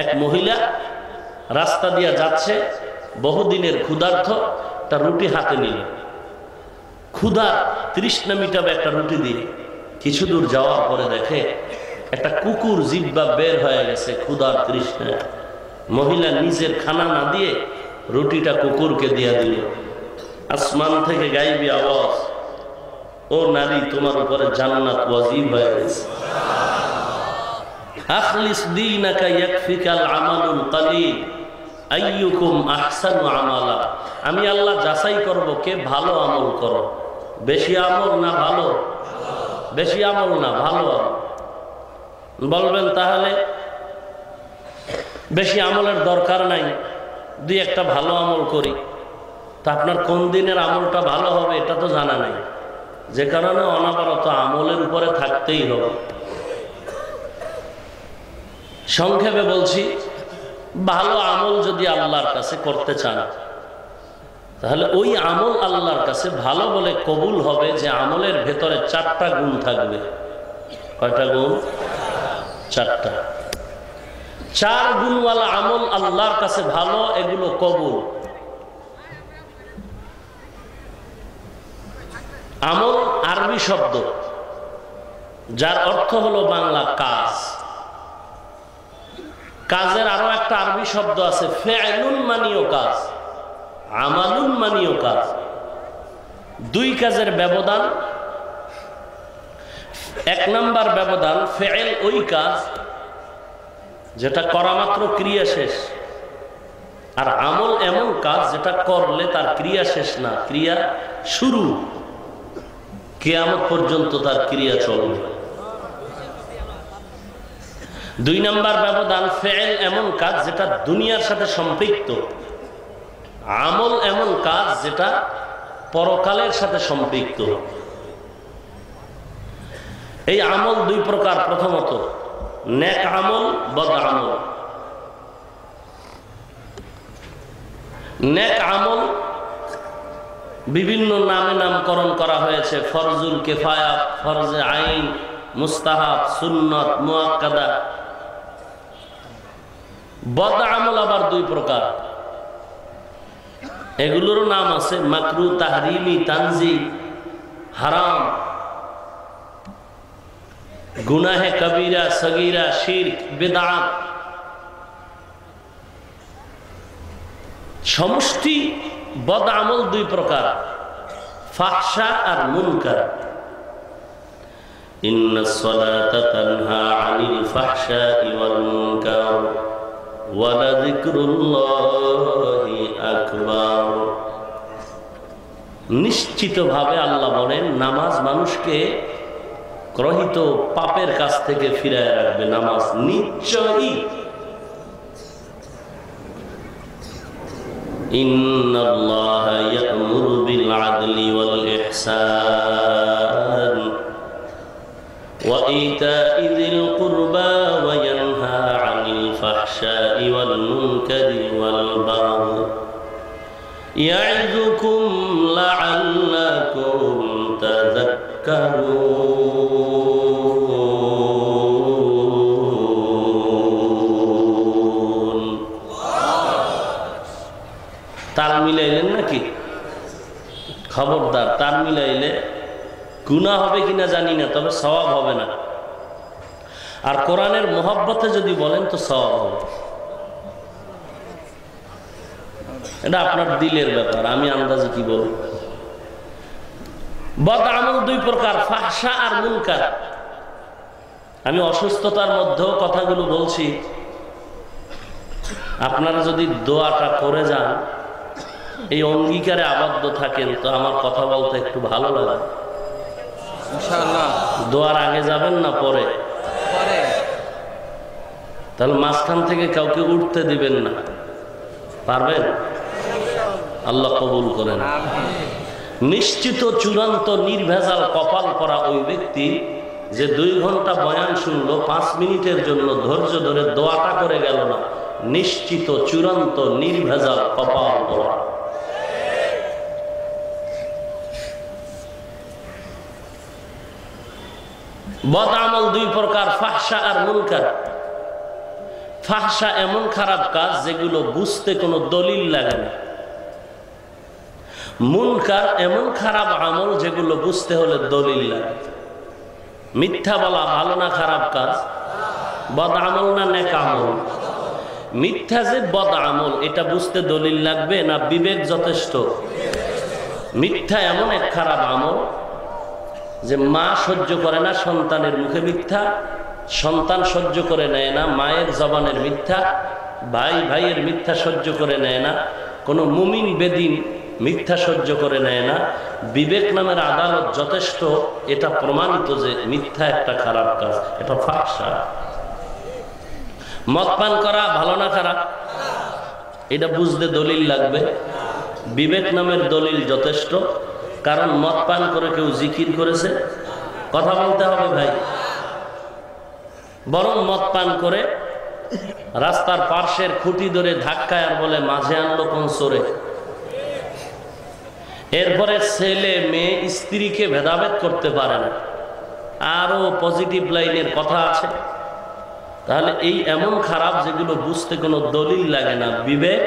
B: এক মহিলা রাস্তা দিয়া যাচ্ছে, বহুদিনের ক্ষুধার্থ, একটা রুটি হাতে নিল। ক্ষুধা তৃষ্ণা মিটাবে একটা রুটি দিয়ে। কিছু দূর যাওয়ার পরে দেখে একটা কুকুর জিহ্বা বের হয়ে গেছে ক্ষুধার তৃষ্ণায়। মহিলা নিজের খানা না দিয়ে রুটিটা কুকুরকে দিয়া দিল। আসমান থেকে গাইবি আওয়াজ, ও নারী তোমার উপরে জান্নাত ওয়াজিব হয়ে গেছে। আখলিস দীনাকা ইয়াকফিকাল আমালুল কালিল আইয়ুকুম আহসানু আমালা। আমি আল্লাহ যাচাই করব কে ভালো আমল করো। বেশি আমল না ভালো? বেশি আমল না ভালো আমল। বলবেন তাহলে বেশি আমলের দরকার নাই, দুই একটা ভালো আমল করি। তা আপনার কোন দিনের আমলটা ভালো হবে এটা তো জানা নাই, যে কারণে অনবরত আমলের উপরে থাকতেই হবে। সংক্ষেপে বলছি, ভালো আমল যদি আল্লাহর কাছে করতে চান, তাহলে ওই আমল আল্লাহর কাছে ভালো বলে কবুল হবে যে আমলের ভেতরে 4টা গুণ থাকবে। কয়টা গুণ? 4টা। 4 গুণওয়ালা আমল আল্লাহর কাছে ভালো, এগুলো কবুল। আমল আরবি শব্দ, যার অর্থ হলো বাংলা কাজ। কাজের আরো একটা আরবি শব্দ আছে, ফেয়লুন মানেও কাজ। আমালুন মানীয় কাজ, দুই কাজের ব্যবধান। এক নাম্বার ব্যবধান, ফেল ওই কাজ যেটা করা মাত্র ক্রিয়া শেষ, আর আমল এমন কাজ যেটা করলে তার ক্রিয়া শেষ না, ক্রিয়া শুরু, কিয়ামত পর্যন্ত তার ক্রিয়া চলবে। দুই নাম্বার ব্যবধান, ফেল এমন কাজ যেটা দুনিয়ার সাথে সম্পৃক্ত, আমল এমন কাজ যেটা পরকালের সাথে সম্পৃক্ত। এই আমল দুই প্রকার। প্রথমত নেক আমল, বদ আমল। নেক আমল বিভিন্ন নামে নামকরণ করা হয়েছে, ফরজুল কিফায়া, ফরজে আইন, মুস্তাহাব, সুন্নত, মুআক্কাদা। বদ আমল আবার দুই প্রকার, এগুলোরও নাম আছে, মাকরু, তাহরিমি, তানজিহ, হারাম, গুনাহে কবিরা, সগীরা, শিরক, বিদআত। সমষ্টি বদ আমল দুই প্রকার, ফাহশা আর মুনকার। ইন্নাস সালাতা তানহা আনিল ফাহশাই ওয়াল মুনকার ওয়া লাযিকরুল্লাহি আকবার। নিশ্চিতভাবে আল্লাহ বলেন, নামাজ মানুষকে গ্রহিত পাপের কাছ থেকে ফিরায় রাখবে। নামাজ নিশ্চয়ই। ইন্নাল্লাহা ইয়া'মুরু বিল আদলি ওয়াল ইহসান ওয়া ইতা'i যিল কুরবা ওয়া ইয়ানহা আনিল ফাহশাই ওয়াল মুনকারি ওয়াল বাগই ইয়া'ইযুকুম লা'আল্লাকুম তাযাক্কারুন। তাল মিলাইলেন নাকি? খবরদার, তাল মিলাইলে গুনাহ হবে কিনা জানি না, তবে সওয়াব হবে না। আর কোরআনের মহব্বতে যদি বলেন তো সওয়াব হবে। এটা আপনার দিলের ব্যাপার, আমি আন্দাজে কি বলব। বদ আমল দুই প্রকার, ফাহশা আর মুনকার। আমি অসুস্থতার মধ্যেও কথাগুলো বলছি, আপনারা যদি দোয়াটা করে যান, এই অঙ্গীকারে আবদ্ধ থাকেন, তো আমার কথা বলতে একটু ভালো লাগে ইনশাআল্লাহ। দোয়ার আগে যাবেন না পরে? তাহলে মাঝখান থেকে কাউকে উঠতে দিবেন না, পারবেন? আল্লাহ কবুল করেন। নিশ্চিত চূড়ান্ত নির্ভেজাল কপাল করা ওই ব্যক্তি যে 2 ঘন্টা বয়ান শুনলো, 5 মিনিটের জন্য ধৈর্য ধরে দোয়াটা করে গেল না। নিশ্চিত চূড়ান্ত নির্ভেজাল কপাল করা। বদ আমল দুই প্রকার, ফাহশা আর মুনকার। ফাহশা এমন খারাপ কাজ যেগুলো বুঝতে কোনো দলিল লাগে না। মুনকার এমন খারাপ আমল যেগুলো বুঝতে হলে দলিল লাগে। মিথ্যা বলা ভালো না খারাপ কাজ? বদ আমল না নেক আমল? মিথ্যা যে বদ আমল, এটা বুঝতে দলিল লাগবে না বিবেক যথেষ্ট? মিথ্যা এমন এক খারাপ আমল যে মা সহ্য করে না সন্তানের মুখে মিথ্যা, সন্তান সহ্য করে নেয় না মায়ের জবানের মিথ্যা, ভাই ভাইয়ের মিথ্যা সহ্য করে নেয় না, কোনো মুমিন বেদিন মিথ্যা সহ্য করে নেয় না। বিবেক নামের আদালত যথেষ্ট এটা প্রমাণিত যে মিথ্যা একটা খারাপ কাজ, এটা ফাহশা। মদ পান করা ভালো না খারাপ? এটা বুঝতে দলিল লাগবে? বিবেক নামের দলিল যথেষ্ট। কারণ মদ পান করে কেউ জিকির করেছে? কথা বলতে হবে ভাই। বরং মদ পান করে রাস্তার পার্শ্বের খুঁটি ধরে ধাক্কায় আর বলে মাঝে আনলো কোন চোরে। এরপরে ছেলে মেয়ে স্ত্রীকে ভেদাভেদ করতে পারে না, আরো পজিটিভ লাইনের কথা আছে। তাহলে এই এমন খারাপ যেগুলো বুঝতে কোনো দলিল লাগে না, বিবেক,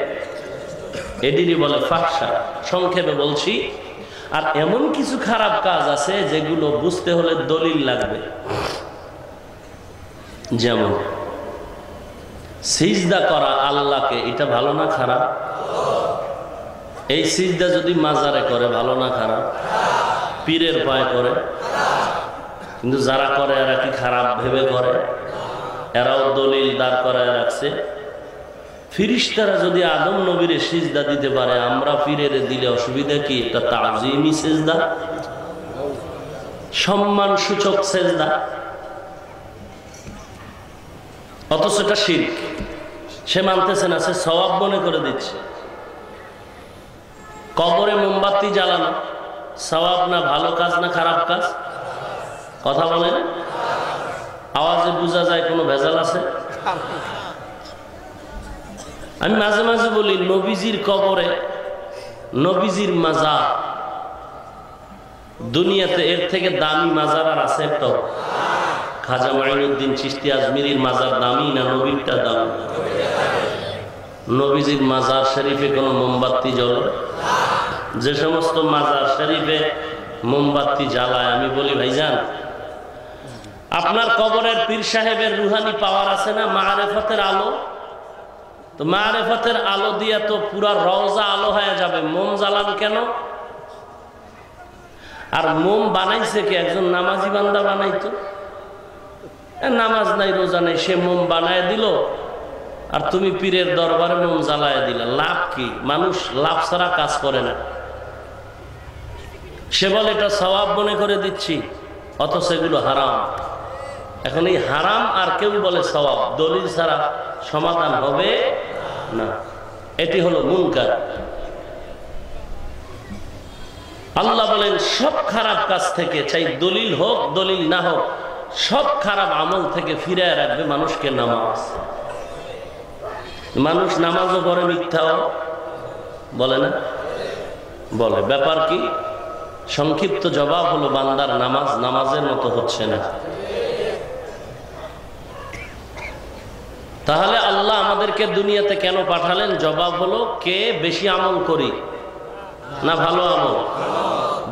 B: এটিরই বলে ফাহশা। সংক্ষেপে বলছি, আর এমন কিছু খারাপ কাজ আছে যেগুলো বুঝতে হলে দলিল লাগবে। যেমন সিজদা করা আল্লাহকে, এটা ভালো না খারাপ? এই সিজদা যদি মাজারে করে ভালো না খারাপ? পীরের পায়ে করে, কিন্তু যারা করে এরা কি খারাপ ভেবে করে? এরাও দলিল দাঁড় করায় রাখছে। ফিরিস্তারা যদি আদম নবীরে সিজদা দিতে পারে, আমরা পীরের দিলে অসুবিধা কি? এটা তাজিমি সিজদা, সম্মান সূচক সিজদা, অথচ এটা শিরক। সে মানতেছে না, সে সওয়াব মনে করে দিচ্ছে। কবরে মোমবাতি জ্বালানো সওয়াব না ভালো কাজ না খারাপ কাজ? কথা বলেন। আওয়াজে বোঝা যায় কোনো ভেজাল আছে? আমি মাঝে মাঝে বলি, নবীজির কবরে নবীজির মাজার, দুনিয়াতে এর থেকে দামি মাজার আর আছে একটা? খাজা মাইনুদ্দিন চিশতি আজমিরির মাজার দামি না নবীরটা দামি? নবীজির মাজার শরীফে কোনো মোমবাতি জ্বলে? যে সমস্ত মাজার শরীফে মোমবাতি জ্বালায়, আমি বলি ভাইজান, আপনার কবরের পীর সাহেবের রুহানি পাওয়ার আছে না, মারেফতের আলো? তো মারেফতের আলো দিয়ে তো পুরা রওজা আলো হয়ে যাবে, মোম জ্বালান কেন? আর মোম বানাইছে কি? একজন নামাজি বান্দা বানাইতো, নামাজ নাই রোজা নাই, সে মোম বানায় দিল, আর তুমি পীরের দরবারে মোম জ্বালায় দিলা। লাভ কি? মানুষ লাভ ছাড়া কাজ করে না। সে বলে এটা সওয়াব মনে করে দিচ্ছি, অথচ এগুলো হারাম। এখন এই হারাম আর কেউ বলে সওয়াব, দলিল ছাড়া সমাধান হবে না। এটি হলো মুনকার। আল্লাহ বলেন সব খারাপ কাজ থেকে, চাই দলিল হোক দলিল না হোক, সব খারাপ আমল থেকে ফিরায় রাখবে মানুষকে নামাজ। মানুষ নামাজও পড়ে, মিথ্যাও বলে না? বলে। ব্যাপার কি? সংক্ষিপ্ত জবাব হলো, বান্দার নামাজ নামাজের মতো হচ্ছে না। তাহলে আল্লাহ আমাদেরকে দুনিয়াতে কেন পাঠালেন? জবাব হলো, কে বেশি আমল করি না ভালো আমল?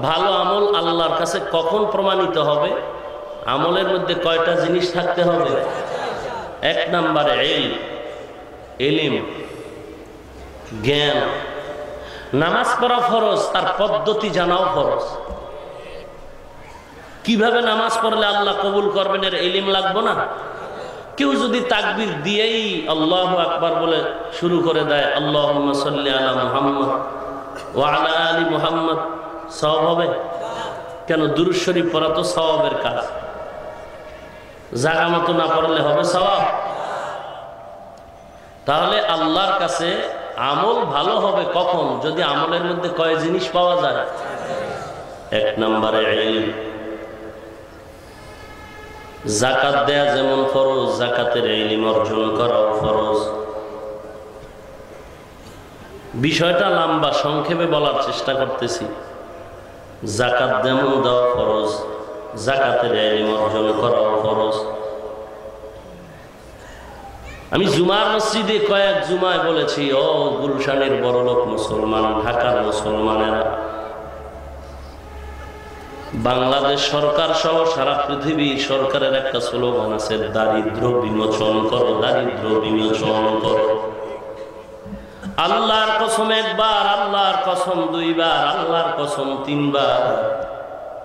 B: ভালো আমল আল্লাহর কাছে কখন প্রমাণিত হবে? আমলের মধ্যে কয়টা জিনিস থাকতে হবে? এক নম্বরে ইলম, জ্ঞান। নামাজ পড়া ফরজ, তার পদ্ধতি জানাও ফরজ। কিভাবে নামাজ পড়লে আল্লাহ কবুল করবেন এর ইলম লাগবে না? কেউ যদি তাকবীর দিয়েই আল্লাহু আকবার বলে শুরু করে দেয়, আল্লাহুম্মা সাল্লি আলা মুহাম্মদ ওয়া আলা আলি মুহাম্মদ, সওয়াব হবে? কেন? দুরূদ শরীফ পড়া তো সওয়াবের কাজ। জায়গা মতো না পড়লে হবে সওয়াব? তাহলে আল্লাহর কাছে আমল ভালো হবে কখন? যদি আমলের মধ্যে কয় জিনিস পাওয়া যায়। এক নম্বরে ইলম। যাকাত দেয়া যেমন ফরজ, যাকাতের ইলম অর্জন করাও ফরজ। বিষয়টা লম্বা, সংক্ষেপে বলার চেষ্টা করতেছি। যাকাত যেমন দেওয়া ফরজ, যাকাতের ইলম অর্জন করাও ফরজ। আমি জুমার মসজিদে কয়েক জুমায় বলেছি, ও গুলশানের বড়লোক মুসলমান, ঢাকার মুসলমানেরা, বাংলাদেশ সরকার সহ সারা পৃথিবীর সরকারের একটা স্লোগান আছে, দারিদ্র বিমোচন করো, দারিদ্র বিমোচন করো। আল্লাহর কসম একবার, আল্লাহর কসম দুইবার, আল্লাহর কসম তিনবার।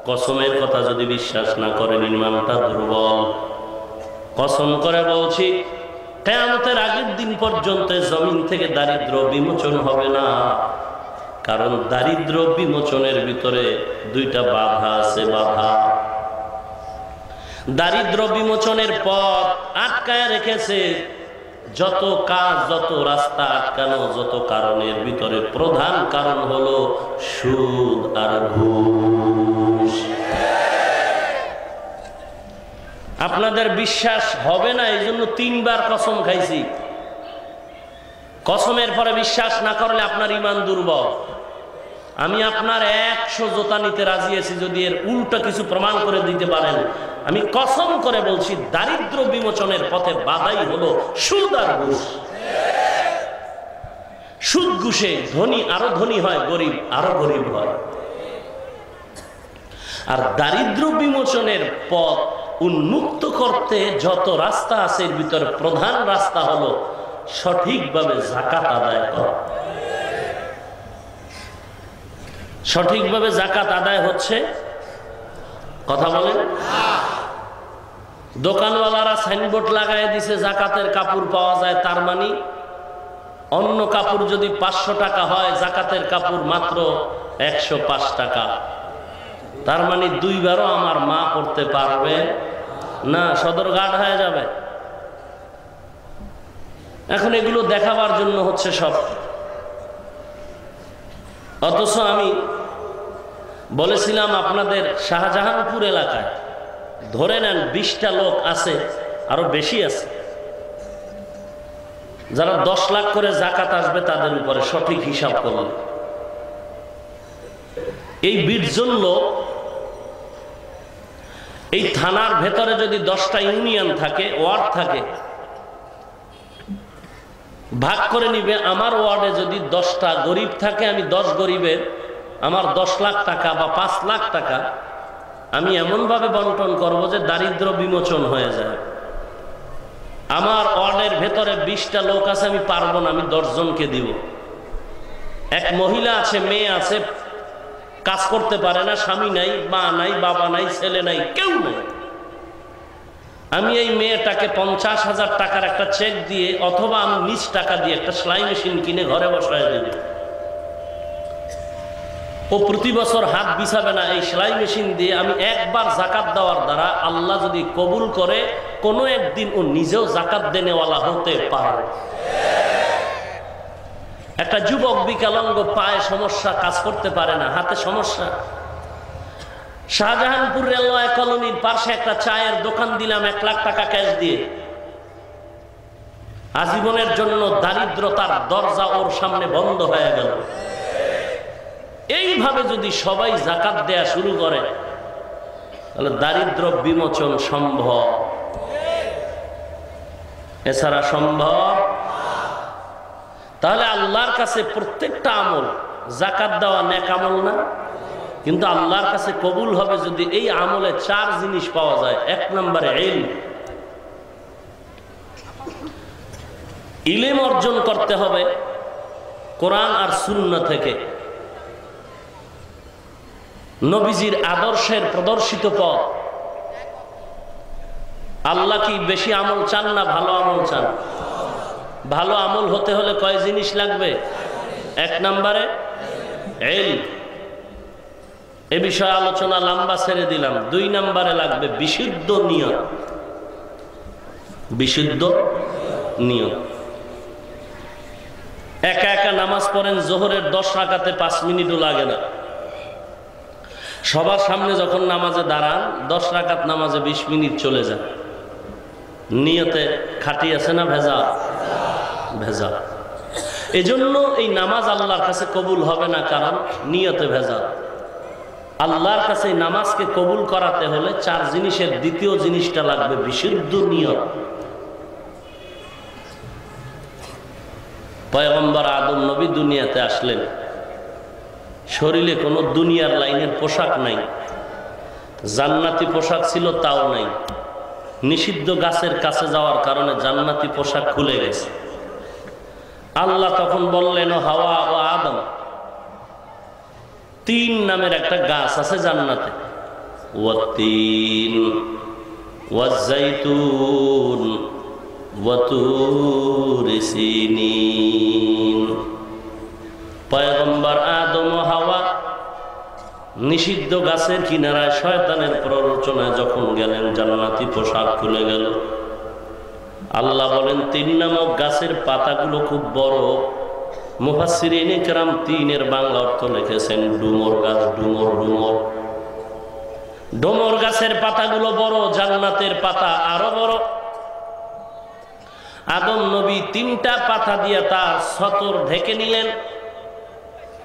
B: কসমের কথা যদি বিশ্বাস না করেন, ইমানটা দুর্বল। কসম করে বলছি, কিয়ামতের আগের দিন পর্যন্ত জমিন থেকে দারিদ্র বিমোচন হবে না। কারণ দারিদ্র বিমোচনের ভিতরে দুইটা বাধা আছে। বাধা, দারিদ্র বিমোচনের পথ আটকায় রেখেছে যত কাজ, যত রাস্তা আটকানো, যত কারণের ভিতরে প্রধান কারণ হলো সুদ আর ঘুষ। আপনাদের বিশ্বাস হবে না, এই জন্য 3 বার কসম খাইছি। কসমের পরে বিশ্বাস না করলে আপনার ঈমান দুর্বল। আমি আপনার 100 জোতা নিতে রাজি আছি যদি এর উল্টা কিছু প্রমাণ করে দিতে পারেন। আমি কসম করে বলছি, দারিদ্র বিমোচনের পথে বাধাই হলো সুদ আর ঘুষ। সুদ ঘুষে ধনী আরো ধনী হয়, গরিব আরো গরিব হয়। আর দারিদ্র বিমোচনের পথ উন্মুক্ত করতে যত রাস্তা আছে, এর ভিতরে প্রধান রাস্তা হলো সঠিকভাবে যাকাত আদায় করা। সঠিকভাবে যাকাত আদায় হচ্ছে? কথা বলেন। দোকানওয়ালারা সাইনবোর্ড লাগাই দিছে যাকাতের কাপড় পাওয়া যায়, তার মানে অন্য কাপড় যদি 500 টাকা হয়, যাকাতের কাপড় মাত্র 105 টাকা। তার মানে 2 বারও আমার মা পড়তে পারবে না, সদরঘাট হয়ে যাবে। এখন এগুলো দেখাবার জন্য হচ্ছে সব। অথচ আমি বলেছিলাম আপনাদের শাহজাহানপুর এলাকায় ধরে নেন 20টা লোক আছে, আরো বেশি আছে, যারা 10 লাখ করে যাকাত আসবে তাদের উপরে সঠিক হিসাব করলে। এই 20 জন লোক এই থানার ভেতরে যদি 10টা ইউনিয়ন থাকে, ওয়ার্ড থাকে, ভাগ করে নিবে। আমার ওয়ার্ডে যদি 10টা গরিব থাকে, আমি 10 গরিবের আমার 10 লাখ টাকা বা 5 লাখ টাকা আমি এমনভাবে বন্টন করব যে দারিদ্র বিমোচন হয়ে যায়। আমার ওয়ার্ডের ভেতরে 20টা লোক আছে, আমি পারবো না, আমি 10 জনকে দিব। এক মহিলা আছে, মেয়ে আছে, কাজ করতে পারে না, স্বামী নাই, মা নাই, বাবা নাই, ছেলে নাই, কেউ নাই। আমি এই মেয়েটাকে 50,000 টাকার একটা চেক দিয়ে অথবা আমি নিজ টাকা দিয়ে একটা সেলাই মেশিন কিনে ঘরে বসায় দেব। ও প্রতি বছর হাত বিছাবে না। এই সেলাই মেশিন দিয়ে আমি একবার যাকাত দেওয়ার দ্বারা আল্লাহ যদি কবুল করে, কোনো একদিন ও নিজেও যাকাত দেনেওয়ালা হতে পারে। একটা যুবক বিকলাঙ্গ, পায়ে সমস্যা, কাজ করতে পারে না, হাতে সমস্যা। শাহজাহানপুর রেলওয়ে কলোনির পাশে একটা চায়ের দোকান দিলাম 1 লাখ টাকা ক্যাশ দিয়ে। আজীবনের জন্য দারিদ্রতার দরজা ওর সামনে বন্ধ হয়ে গেল। এইভাবে যদি সবাই যাকাত দেয়া শুরু করে, তাহলে দারিদ্র বিমোচন সম্ভব। এছাড়া সম্ভব। তাহলে আল্লাহর কাছে প্রত্যেকটা আমল, যাকাত দেওয়া নেক আমল না? কিন্তু আল্লাহর কাছে কবুল হবে যদি এই আমলে 4 জিনিস পাওয়া যায়। 1 নম্বরে ইলম। ইলম অর্জন করতে হবে কোরআন আর সুন্নাহ থেকে, নবীজির আদর্শের প্রদর্শিত পথ। আল্লাহ কি বেশি আমল চান না ভালো আমল চান? ভালো আমল হতে হলে কয় জিনিস লাগবে? 1 নম্বরে ইলম। এ বিষয়ে আলোচনা লম্বা ছেড়ে দিলাম। 2 নম্বরে লাগবে বিশুদ্ধ নিয়ত। বিশুদ্ধ নিয়ত। একা একা নামাজ পড়েন, যোহরের 10 রাকাতে 5 মিনিটও লাগে না। সবার সামনে যখন নামাজে দাঁড়ান, 10 রাকাত নামাজে 20 মিনিট চলে যায়। নিয়তে খাঁটি আছে না ভেজাল? ভেজাল। এজন্য এই নামাজ আল্লাহর কাছে কবুল হবে না, কারণ নিয়তে ভেজাল। আল্লাহর কাছে নামাজকে কবুল করাতে হলে 4 জিনিসের দ্বিতীয় জিনিসটা লাগবে বিশুদ্ধ নিয়ত। পয়গম্বর আদম নবী দুনিয়াতে আসলেন, শরীরে কোনো দুনিয়ার লাইনের পোশাক নাই, জান্নাতি পোশাক ছিল তাও নাই। নিষিদ্ধ গাছের কাছে যাওয়ার কারণে জান্নাতি পোশাক খুলে গেছে। আল্লাহ তখন বললেন, ও হাওয়া ও আদম, 3 নামের একটা গাছ আছে জান্নাতে, ওয়াতিন ওয়াজাইতুন ওয়াতুর সিনিন। পয়গম্বর আদম ও হাওয়া নিষিদ্ধ গাছের কিনারায় শয়তানের প্ররোচনায় যখন গেলেন, জান্নাতি পোশাক খুলে গেল। আল্লাহ বলেন 3 নামক গাছের পাতাগুলো খুব বড়। মুফাসসিরিনে কেরাম 3-এর বাংলা অর্থ লিখেছেন ডুমর গাছ। ডুমর ডুমর ডুমর গাছের পাতাগুলো বড়, জান্নাতের পাতা আরো বড়। আদম নবী 3টা পাতা দিয়ে তার সতর ঢেকে নিলেন।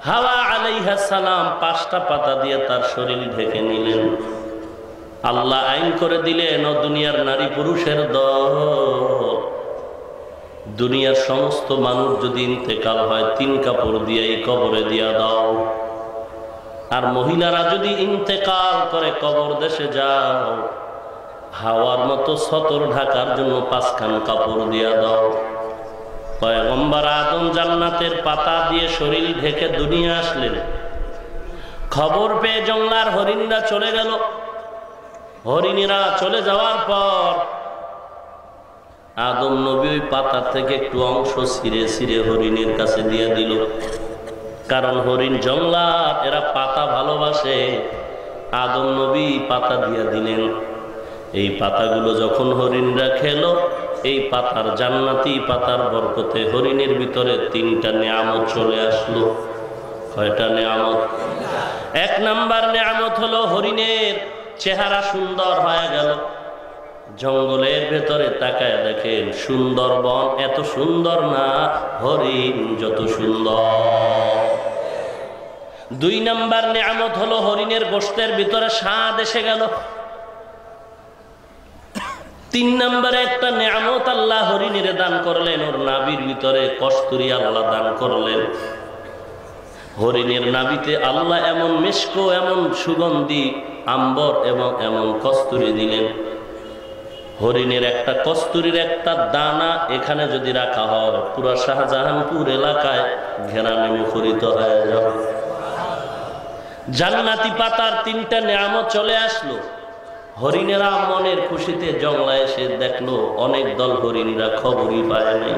B: হাওয়া আলাইহিস সালাম 5টা পাতা দিয়ে তার শরীর ঢেকে নিলেন। আল্লাহ আইন করে দিলেন, ও দুনিয়ার নারী পুরুষের দল, দুনিয়ার সমস্ত মানুষ যদি ইন্তেকাল হয় 3 কাপড় দিয়ে কবরে দিয়া দাও। আর মহিলারা যদি ইন্তেকাল করে কবর দেশে যাও, হাওয়ার মতো সতর ঢাকার জন্য 5খান কাপড় দিয়া দাও। পয়গম্বর আদম জান্নাতের পাতা দিয়ে শরীর ঢেকে দুনিয়া আসলেন। খবর পেয়ে জংলার হরিণরা চলে গেল। হরিণীরা চলে যাওয়ার পর আদম নবী ওই পাতার থেকে একটু অংশ ছিঁড়ে ছিঁড়ে হরিণের কাছে দিয়ে দিল। কারণ হরিণ জংলার, এরা পাতা ভালোবাসে। আদম নবী পাতা দিয়ে দিলেন। এই পাতাগুলো যখন হরিণরা খেলো, এই পাতার জান্নাতি পাতার বরকতে হরিণের ভিতরে 3টা নিয়ামত চলে আসলো। কয়টা নিয়ামত? 1 নাম্বার নিয়ামত হলো হরিণের চেহারা সুন্দর হয়ে গেল। জঙ্গলের ভেতরে তাকায় দেখেন সুন্দরবন এত সুন্দর না, হরিণ যত সুন্দর। 2 নাম্বার নিয়ামত হলো হরিণের গোশতের ভিতরে স্বাদ এসে গেল। 3 নম্বরে একটা নিয়ামত আল্লাহ হরিণীরে দান করলেন, ওর নাভির ভিতরে কস্তুরী আল্লাহ দান করলেন। হরিণের নাভিতে আল্লাহ এমন মিষ্ক, এমন সুগন্ধি আম্বর এবং এমন কস্তুরী দিলেন। হরিণের একটা কস্তুরীর একটা দানা এখানে যদি রাখা হয়, পুরো শাহজাহানপুর এলাকায় ঘেরানে মুখরিত হয়ে যাবে। জান্নাতি পাতার 3টা নিয়ামত চলে আসলো। হরিণেরা মনের খুশিতে জংলায় এসে দেখলো অনেক দল হরিণীরা খবরই পায় নাই।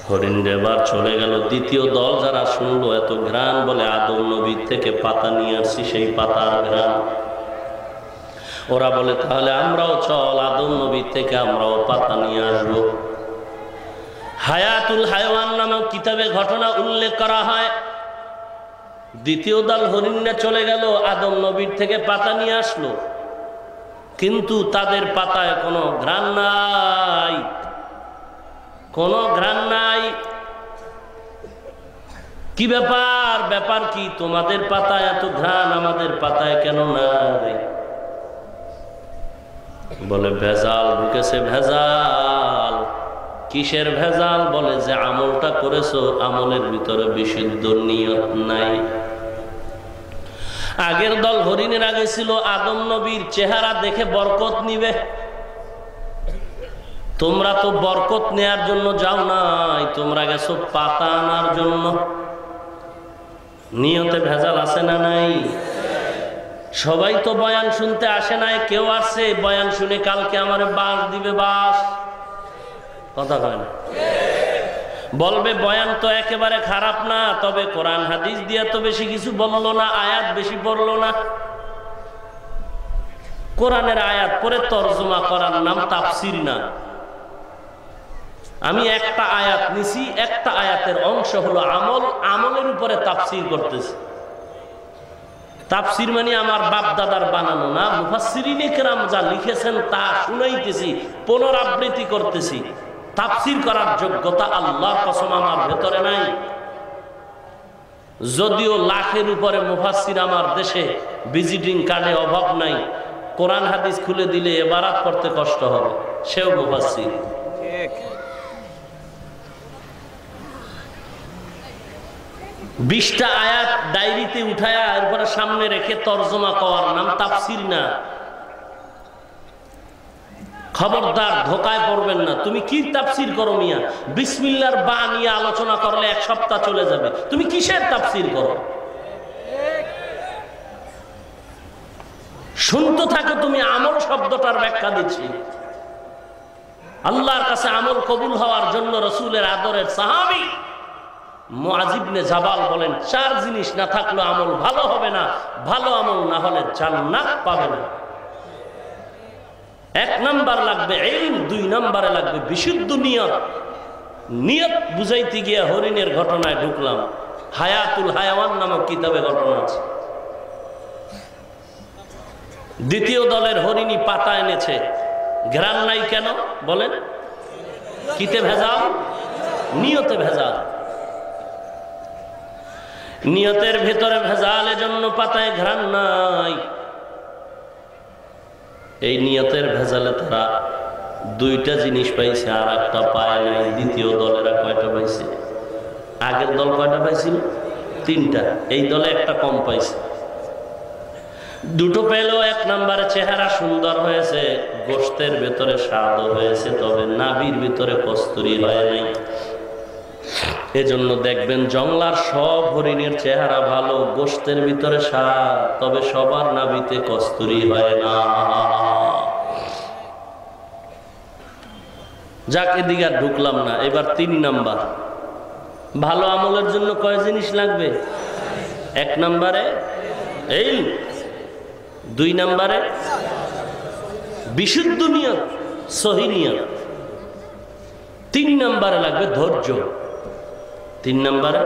B: হরিণ এবার চলে গেল। দ্বিতীয় দল যারা শুনলো এত ঘ্রাণ, বলে আদম নবীর থেকে পাতা নিয়ে আসছি, সেই পাতার ঘ্রাণ। ওরা বলে তাহলে আমরাও চল, আদম নবীর থেকে আমরাও পাতা নিয়ে আসবো। হায়াতুল হায়ওয়ান নামক কিতাবে ঘটনা উল্লেখ করা হয়। দ্বিতীয় দল হরিণরা চলে গেল, আদম নবীর থেকে পাতা নিয়ে আসলো, কিন্তু তাদের পাতায় কোনো ঘ্রাণ নাই, কোনো ঘ্রাণ নাই। কি ব্যাপার? ব্যাপার কি? তোমাদের পাতায় এত ঘ্রাণ, আমাদের পাতায় কেন নাই? বলে ভেজাল ঢুকেছে। ভেজাল কিসের ভেজাল? বলে যে আমলটা করেছো, আমলের ভিতরে বিশুদ্ধ নিয়ত নাই। আগের দল হরিণের আগে ছিল আদম নবীর চেহারা দেখে বরকত নিবে। তোমরা তো বরকত নেয়ার জন্য যাও নাই, তোমরা গেছো পাতা আনার জন্য। নিয়তে ভেজাল আছে না নাই? সবাই তো বয়ান শুনতে আসে নাই। কেউ আসছে বয়ান শুনে কালকে আমারে বাস দিবে, বাস। কথা হয় না? বলবে বয়ান তো একেবারে খারাপ না, তবে কোরআন হাদিস দিয়ে তো বেশি কিছু বললো না, আয়াত বেশি পড়লো না। কোরআনের আয়াত পরে তরজমা করার নাম তাফসির না। আমি একটা আয়াত নিছি, একটা আয়াতের অংশ হলো আমল, আমলের উপরে তাফসির করতেছি। তাফসির মানে আমার বাপ দাদার বানানো না, মুফাসসিরিনে কেরাম যা লিখেছেন তা শুনাইতেছি, পুনরাবৃত্তি করতেছি। তাফসির করার যোগ্যতা আল্লাহর কসম আমার ভেতরে নাই। যদিও লাখের উপরে মুফাসসির আমার দেশে, ভিজিটিং কার্ডে অভাব নাই। কোরআন হাদিস খুলে দিলে এবারাত পড়তে কষ্ট হবে, সেও মুফাসসির। 20টা আয়াত ডায়েরিতে উঠায়া এরপরে সামনে রেখে তরজমা করার নাম তাফসির না। খবরদার ধোকায় পড়বেন না। তুমি কি তাফসির করো মিয়া? বিসমিল্লাহর বা নিয়ে আলোচনা করলে 1 সপ্তাহ চলে যাবে। তুমি কিসের তাফসির করো? শুনতে থাকো। তুমি আমল শব্দটার ব্যাখ্যা দিচ্ছি। আল্লাহর কাছে আমল কবুল হওয়ার জন্য রাসূলের আদরের সাহাবী মুআয ইবনে জাবাল বলেন, 4 জিনিস না থাকলে আমল ভালো হবে না, ভালো আমল না হলে জান্নাত পাবে না। 1 নাম্বার লাগবে ইলম, 2 নাম্বারে লাগবে বিশুদ্ধ নিয়ত। নিয়ত বুঝাইতে গিয়ে হরিণের ঘটনায় ঢুকলাম। হায়াতুল হায়ওয়ান নামক কিতাবে ঘটনা আছে। দ্বিতীয় দলের হরিণী পাতা এনেছে, ঘ্রাণ নাই কেন বলেন? কিতে ভেজাল? নিয়তে ভেজাল। নিয়তের ভেতরে ভেজাল, এজন্য পাতায় ঘ্রাণ নাই। এই নিয়তের ভেজালে তারা 2টা জিনিস পাইছে, আর একটা পায় নাই। দ্বিতীয় দলেরা কয়টা পাইছে? আগের দল কয়টা পাইছিল? 3টা। এই দলে একটা কম পাইছে। 2টো পেলেও 1 নম্বরে চেহারা সুন্দর হয়েছে, গোশতের ভেতরে স্বাদ হয়েছে, তবে নাভির ভিতরে কস্তুরী হয় নাই। এজন্য দেখবেন জংলার সব হরিণের চেহারা ভালো, গোশতের ভিতরে স্বাদ, তবে সবার নাভিতে কস্তুরী হয় না। যাক, এদিকে আর ঢুকলাম না। এবার 3 নাম্বার, ভালো আমলের জন্য কয় জিনিস লাগবে? 1 নম্বরে এই, 2 নম্বরে বিশুদ্ধ নিয়ত, সহি নিয়ত, 3 নম্বরে লাগবে ধৈর্য। 3 নম্বরে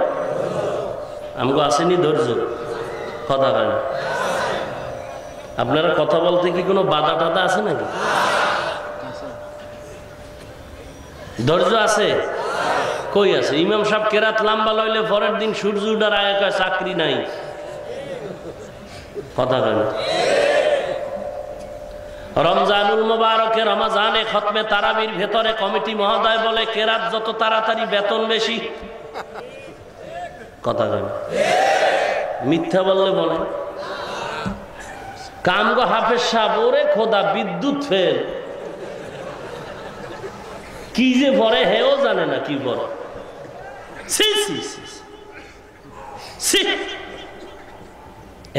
B: আমগো আসেনি ধৈর্য? কথা হয় না। আপনারা কথা বলতে কি কোনো বাধা টাধা আছে নাকি? ধৈর্য আছে? কই আছে? ইমাম সাহেব কেরাত লম্বা লইলে পরের দিন সূর্য উঠার আগে কয় চাকরি নাই। কথা হয় না। রমজানুল মুবারকে, রমজানে খতমে তারাবির ভেতরে কমিটি মহোদয় বলে কেরাত যত তাড়াতাড়ি বেতন বেশি। কথা হয় না। মিথ্যা বললে বলে কামগো হাফেজ সাহেব, ওরে খোদা বিদ্যুৎ ফেল, কি যে পড়ে হেও জানে না কি পড়ে।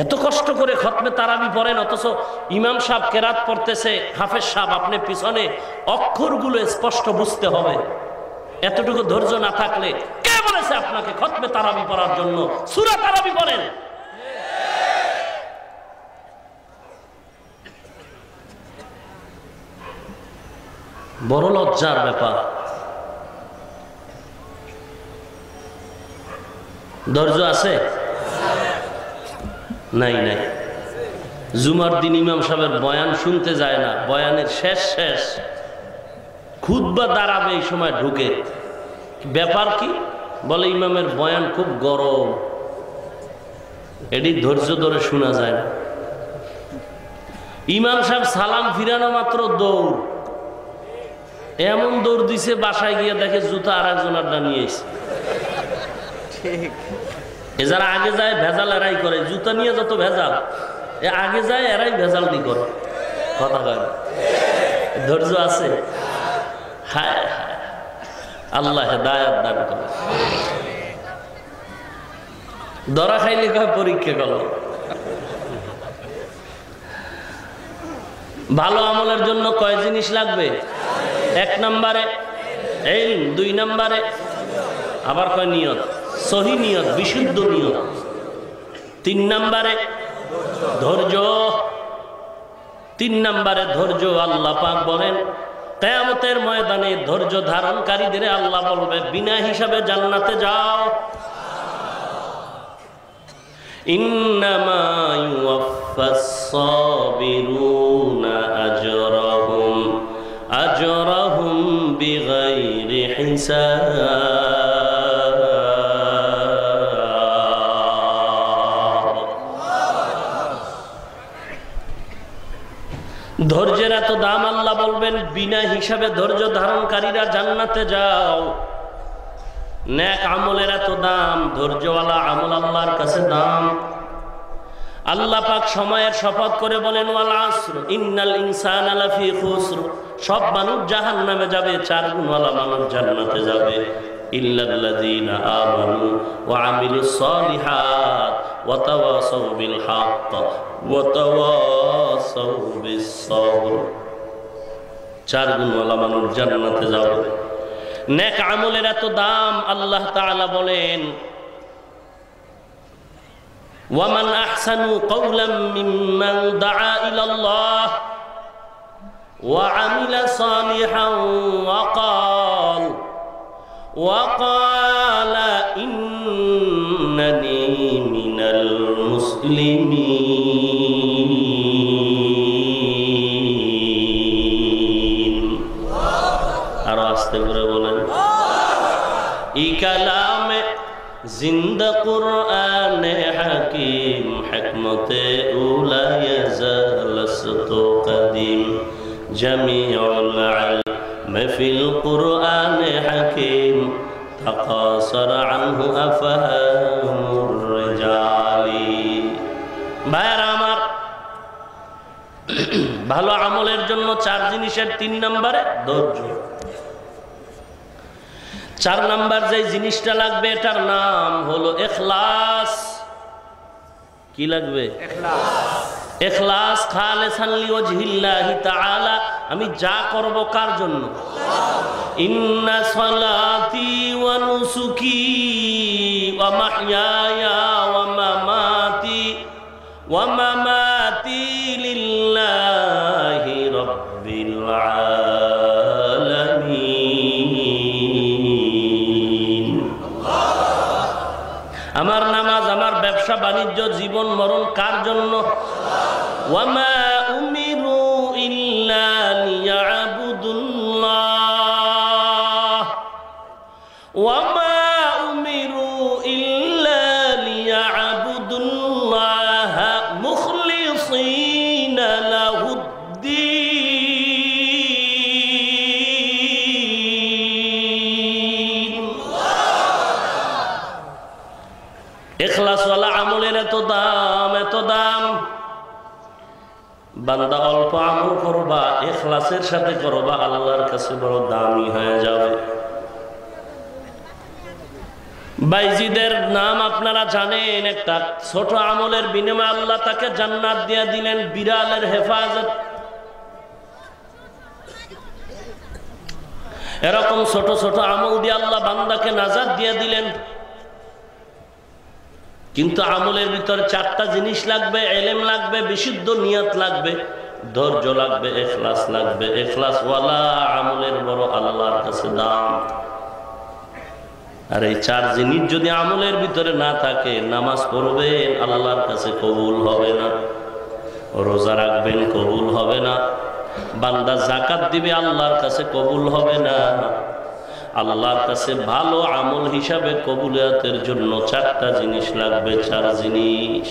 B: এত কষ্ট করে খতমে তারাবি পড়েন, অথচ ইমাম সাহেব কেরাত পড়তেছে, হাফেজ সাহেব আপনি পিছনে অক্ষরগুলো স্পষ্ট বুঝতে হবে। এতটুকু ধৈর্য না থাকলে কে বলেছে আপনাকে খতমে তারাবি পড়ার জন্য? সূরা তারাবি পড়েন। বড় লজ্জার ব্যাপার। ধৈর্য আছে? নাই নাই। জুমার দিন ইমাম সাহেবের বয়ান শুনতে যায় না, বয়ানের শেষ খুতবা দাঁড়াবে এই সময় ঢুকে। ব্যাপার কি? বলে ইমামের বয়ান খুব গরম, এটি ধৈর্য ধরে শোনা যায় না। ইমাম সাহেব সালাম ফিরানো মাত্র দৌড়, এমন দৌড় দিছে বাসায় গিয়ে দেখে জুতা আর একজনের নিয়ে এসে। এ যারা আগে যায় ভেজাল এরাই করে, জুতা নিয়ে যত ভেজাল, এ আগে যায় এরাই ভেজাল দি করে। কথা কয় ধৈর্য আছে? হায় হায়, আল্লাহ হেদায়েত দান করে। ধরা খাইলে কয় পরীক্ষা করো। ভালো আমলের জন্য কয় জিনিস লাগবে? 1 নম্বরে এই, 2 নম্বরে আবার কয় নিয়ত, সহি নিয়ত, বিশুদ্ধ নিয়ত, 3 নম্বরে ধৈর্য। 3 নম্বরে ধৈর্য। আল্লাহ পাক বলেন কিয়ামতের ময়দানে ধৈর্য ধারণকারীদের আল্লাহ বলবে বিনা হিসাবে জান্নাতে যাও। ইন্নামা ইউওয়াফাস সাবিরুনা আজরাহুম বিগাইরি হিসাব। ধৈর্যের এত দাম, আল্লাহ বলবেন বিনা হিসাবে ধৈর্য ধারণকারীরা জান্নাতে যাও। নেক আমলের এত দাম, ধৈর্যওয়ালা আমল আল্লাহর কাছে দাম। আল্লাহ পাক সময়ের শপথ করে বলেন ওয়াল আসর ইন্নাল ইনসানা লাফি খুসর। সব মানুষ জাহান্নামে যাবে, 4 গুণওয়ালা মানুষ জান্নাতে যাবে। ইল্লাল্লাযীনা আমানু ওয়া আমিলুস সালিহাত ওয়া তাওয়াসাউ বিল হক ওয়া তাওয়াসাউ বিস সবর। 4 গুণওয়ালা মানুষ জান্নাতে যাবে। নেক আমলের এত দাম, আল্লাহ তাআলা বলেন ওয়ামান আহসানু কওলাম মিম্মান দাআ ইলাল্লাহ ওয়া আমিলা সালিহান ওয়া ক্বালা ইন্নানী মিনাল মুসলিমিন। আর আস্তে করে বলেন ই কালামে জিন্দা কুরআনে হাকিম হিকমতে উলা ইয়াজালসতু কদিম জামিউল ইলম ফিল কুরআনে হাকিম তাকাসার আনহু আফহামুর রিজালি। ভাইরা আমার, ভালো আমলের জন্য 4 জিনিসের 3 নম্বরে ধৈর্য। 4 নাম্বার যে জিনিসটা লাগবে এটার নাম হলো ইখলাস। কি লাগবে? ইখলাস। খালিসান লিওয়াজহিল্লাহি তাআলা, আমি যা করব কার জন্য? ইন্না সালাতি ওয়া নুসুকি ওয়া মাহইয়ায়া ওয়া মামাতি লিল্লাহি রাব্বিল আলামিন। আমার নামাজ, আমার ব্যবসা বাণিজ্য, জীবন মরণ কার জন্য? ওয়ামা উমিরু ইল্লা লিয়াবুদুল্লাহ ওয়ামা উমিরু ইল্লা লিয়াবুদুল্লাহ মুখলিসিনা লাহুদ্দিন। ইখলাসওয়ালা আমলের এত দাম, এত দাম। বান্দা অল্প আমল করবা, ইখলাসের সাথে করবা, আল্লাহর কাছে বড় দামি হয়ে যাবে। বাইজিদের নাম আপনারা জানেন। একটা ছোট আমলের বিনিময়ে আল্লাহ তাকে জান্নাত দিয়ে দিলেন, বিড়ালের হেফাজত। এরকম ছোট ছোট আমল দিয়ে আল্লাহ বান্দাকে নাজাত দিয়ে দিলেন। কিন্তু আমলের ভিতরে 4টা জিনিস লাগবে। ইলম লাগবে, বিশুদ্ধ নিয়ত লাগবে, ধৈর্য লাগবে, ইখলাস লাগবে। ইখলাসওয়ালা আমলের বড় আল্লাহর কাছে দাম। আর এই 4 জিনিস যদি আমলের ভিতরে না থাকে, নামাজ পড়বেন আল্লাহর কাছে কবুল হবে না, রোজা রাখবেন কবুল হবে না, বান্দা যাকাত দিবে আল্লাহর কাছে কবুল হবে না। আল্লাহর কাছে ভালো আমল হিসাবে কবুলিয়াতের জন্য 4টা জিনিস লাগবে। 4 জিনিস।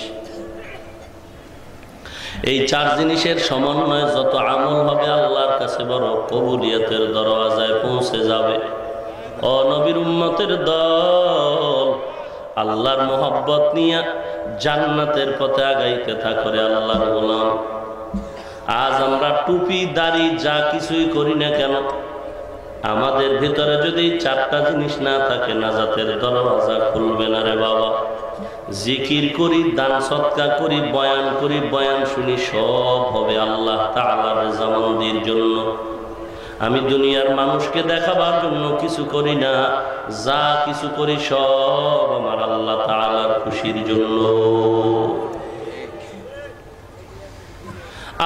B: এই 4 জিনিসের সমন্বয়ে যত আমল হবে আল্লাহর কাছে বড় কবুলিয়াতের দরওয়াজায় পৌঁছে যাবে। ও নবীর উম্মতের দল, আল্লাহর মোহাব্বত নিয়ে জান্নাতের পথে আগাইতে থাকরে আল্লাহর গোলাম। আজ আমরা টুপি দাড়ি যা কিছুই করি না কেন, আমাদের ভিতরে যদি 4টা জিনিস না থাকে, নাজাতের দরওয়াজা খুলবে না রে বাবা। জিকির করি, দান সদকা করি, বয়ান শুনি, সব হবে আল্লাহ তাআলার রেজামন্দির জন্য। আমি দুনিয়ার মানুষকে দেখাবার জন্য কিছু করি না, যা কিছু করি সব আমার আল্লাহ তাআলার খুশির জন্য।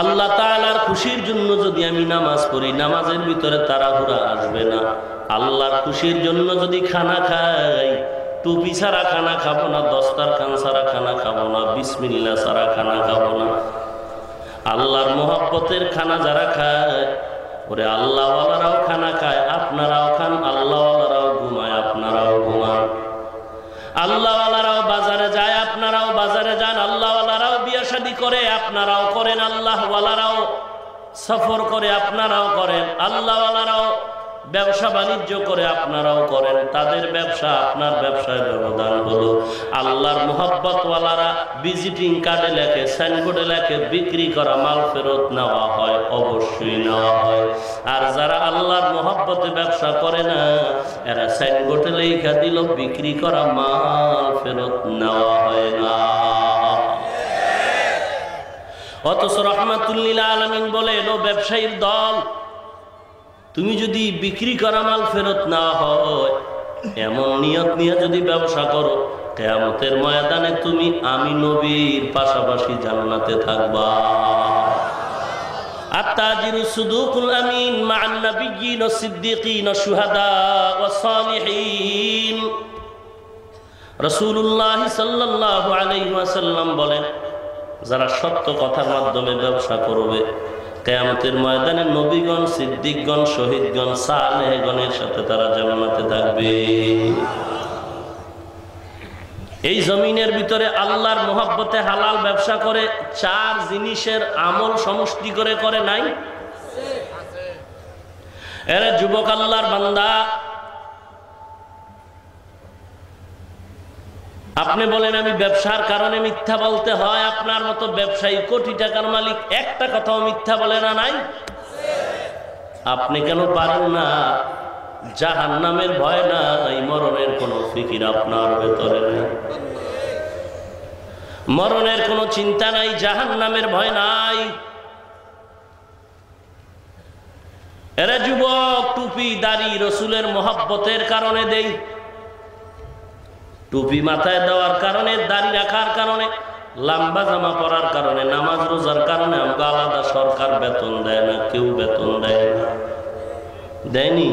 B: আল্লাহ তাআলার খুশির জন্য যদি আমি নামাজ পড়ি, নামাজের ভিতরে তাড়াহুড়া আসবে না। আল্লাহর খুশির জন্য যদি খানা খাই, টুপি ছাড়া খানা খাবো না, দস্তারখান ছাড়া খানা খাবো না, বিসমিল্লাহ ছাড়া খানা খাবো না। আল্লাহর মোহাব্বতের খানা যারা খায়, ওরে আল্লাহওয়ালারাও খানা খায়, আপনারাও খান। আল্লাহওয়ালারাও ঘুমায়, আপনারাও ঘুমান। আল্লাহওয়ালারাও বাজারে যায়, আপনারাও বাজারে যান। আল্লাহওয়ালারাও বিয়ে শাদী করে, আপনারাও করেন। আল্লাহওয়ালারাও সফর করে, আপনারাও করেন। আল্লাহওয়ালারাও ব্যবসা বাণিজ্য করে, আপনারাও করেন। তাদের ব্যবসা আপনার ব্যবসায় ব্যবধান হলো আল্লাহর মোহাব্বতওয়ালারা ভিজিটিং কার্ডে লেখে, সাইনবোর্ডে লেখে, বিক্রি করা মাল ফেরত নেওয়া হয়, অবশ্যই নেওয়া হয়। আর যারা আল্লাহর মোহাব্বতে ব্যবসা করে না, এরা সাইনবোর্ডে লেখা দিল, বিক্রি করা মাল ফেরত নেওয়া হয় না। অথচ রাহমাতুল লিল আলামিন বলেন, ও ব্যবসায়ীর দল, তুমি যদি বিক্রি করা মাল ফেরত না হয়, এমন নিয়ত নিয়ে যদি ব্যবসা করো, কিয়ামতের ময়দানে তুমি আমি নবীর পাশাপাশি জান্নাতে থাকবা। আত-তাজিরু সুদুকুল আমিন মা'আন নাবিয়্যিন ওয়াস সিদ্দিকিন ওয়াস শুহাদা ওয়াস সালিহিন। রাসূলুল্লাহ সাল্লাল্লাহু আলাইহি ওয়াসাল্লাম বলেন, যারা সত্য কথার মাধ্যমে ব্যবসা করবে, কিয়ামতের ময়দানে নবীগণ, সিদ্দিকগণ, শহীদগণ, সালেহগণের সাথে তারা জান্নাতে থাকবে। এই জমিনের ভিতরে আল্লাহর মোহাব্বতে হালাল ব্যবসা করে 4 জিনিসের আমল সমষ্টি করে করে নাই? এরা যুবক আল্লাহর বান্দা, আপনি বলেন আমি ব্যবসার কারণে মিথ্যা বলতে হয়। আপনার মতো ব্যবসায়ী কোটি টাকার মালিক একটা কথাও মিথ্যা বলে না? নাই। আপনি কেন পারেন না? জাহান্নামের ভয় নাই, মরণের কোনো ফিকির আপনার ভেতরে নাই, মরণের কোনো চিন্তা নাই, জাহান্নামের ভয় নাই। এরা যুবক, টুপি দাড়ি রসুলের মহব্বতের কারণে দেই, টুপি মাথায় দেওয়ার কারণে, দাড়ি রাখার কারণে, লম্বা জামা পরার কারণে, নামাজ রোজার কারণে আমাকে আলাদা সরকার বেতন দেয় না, কেউ বেতন দেয় না, দেয়নি,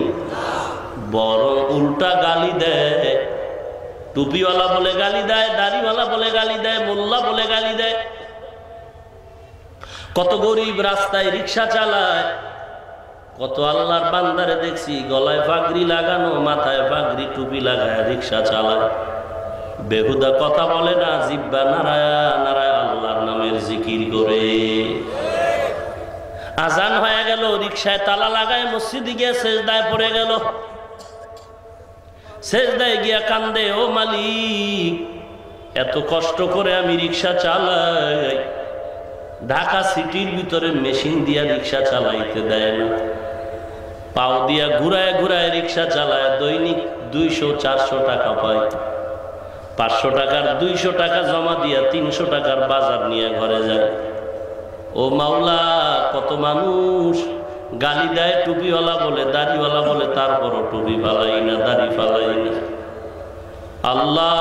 B: বরং উল্টা গালি দেয়। টুপিওয়ালা বলে গালি দেয়, দাড়িওয়ালা বলে গালি দেয়, মোল্লা বলে গালি দেয়। কত গরিব রাস্তায় রিক্সা চালায়, কত আল্লাহর বান্দারে দেখছি গলায় পাগড়ি লাগানো, মাথায় পাগড়ি, টুপি লাগায় রিক্সা চালায়, বেহুদা কথা বলে না, জিব্বা নারায়া নারায়া আল্লাহর নামের জিকির করে। আজান হয়ে গেল, রিক্সায় তালা লাগায়, মসজিদে গিয়ে সেজদায় পড়ে গেল, সেজদায় গিয়া কান্দে, ও মালিক এত কষ্ট করে আমি রিক্সা চালাই, ঢাকা সিটির ভিতরে মেশিন দিয়া রিক্সা চালাইতে দেয় না, পাও দিয়া ঘুরায় ঘুরায় রিক্সা চালায়, দৈনিক 200-400 টাকা পায়, 500 টাকার 200 টাকা জমা দিয়া 300 টাকার বাজার নিয়ে ঘরে যায়। ও মাওলা, কত মানুষ গালি দেয়, টুপিওয়ালা বলে, দাড়িওয়ালা বলে, তারপরও টুপি ফালাই না, দাড়ি ফালাই না। আল্লাহ,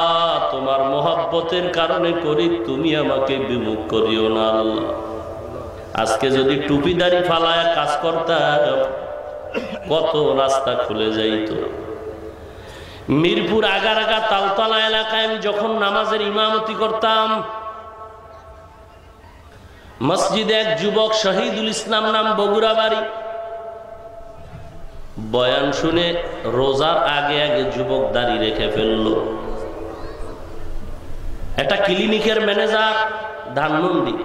B: তোমার মহব্বতের কারণে করি, তুমি আমাকে বিমুখ করিও না আল্লাহ। আজকে যদি টুপি দাড়ি ফালায় কাজ করতাম, কত রাস্তা খুলে যাইত। মিরপুর আগারগা তালতলা এলাকায় আমি যখন নামাজের ইমামতি করতাম, মসজিদে এক যুবক শহীদুল ইসলাম নাম, বগুড়া বাড়ি, বয়ান শুনে রোজার আগে আগে যুবক দাড়ি রেখে ফেললো। একটা ক্লিনিকের ম্যানেজার, ধানমন্ডি,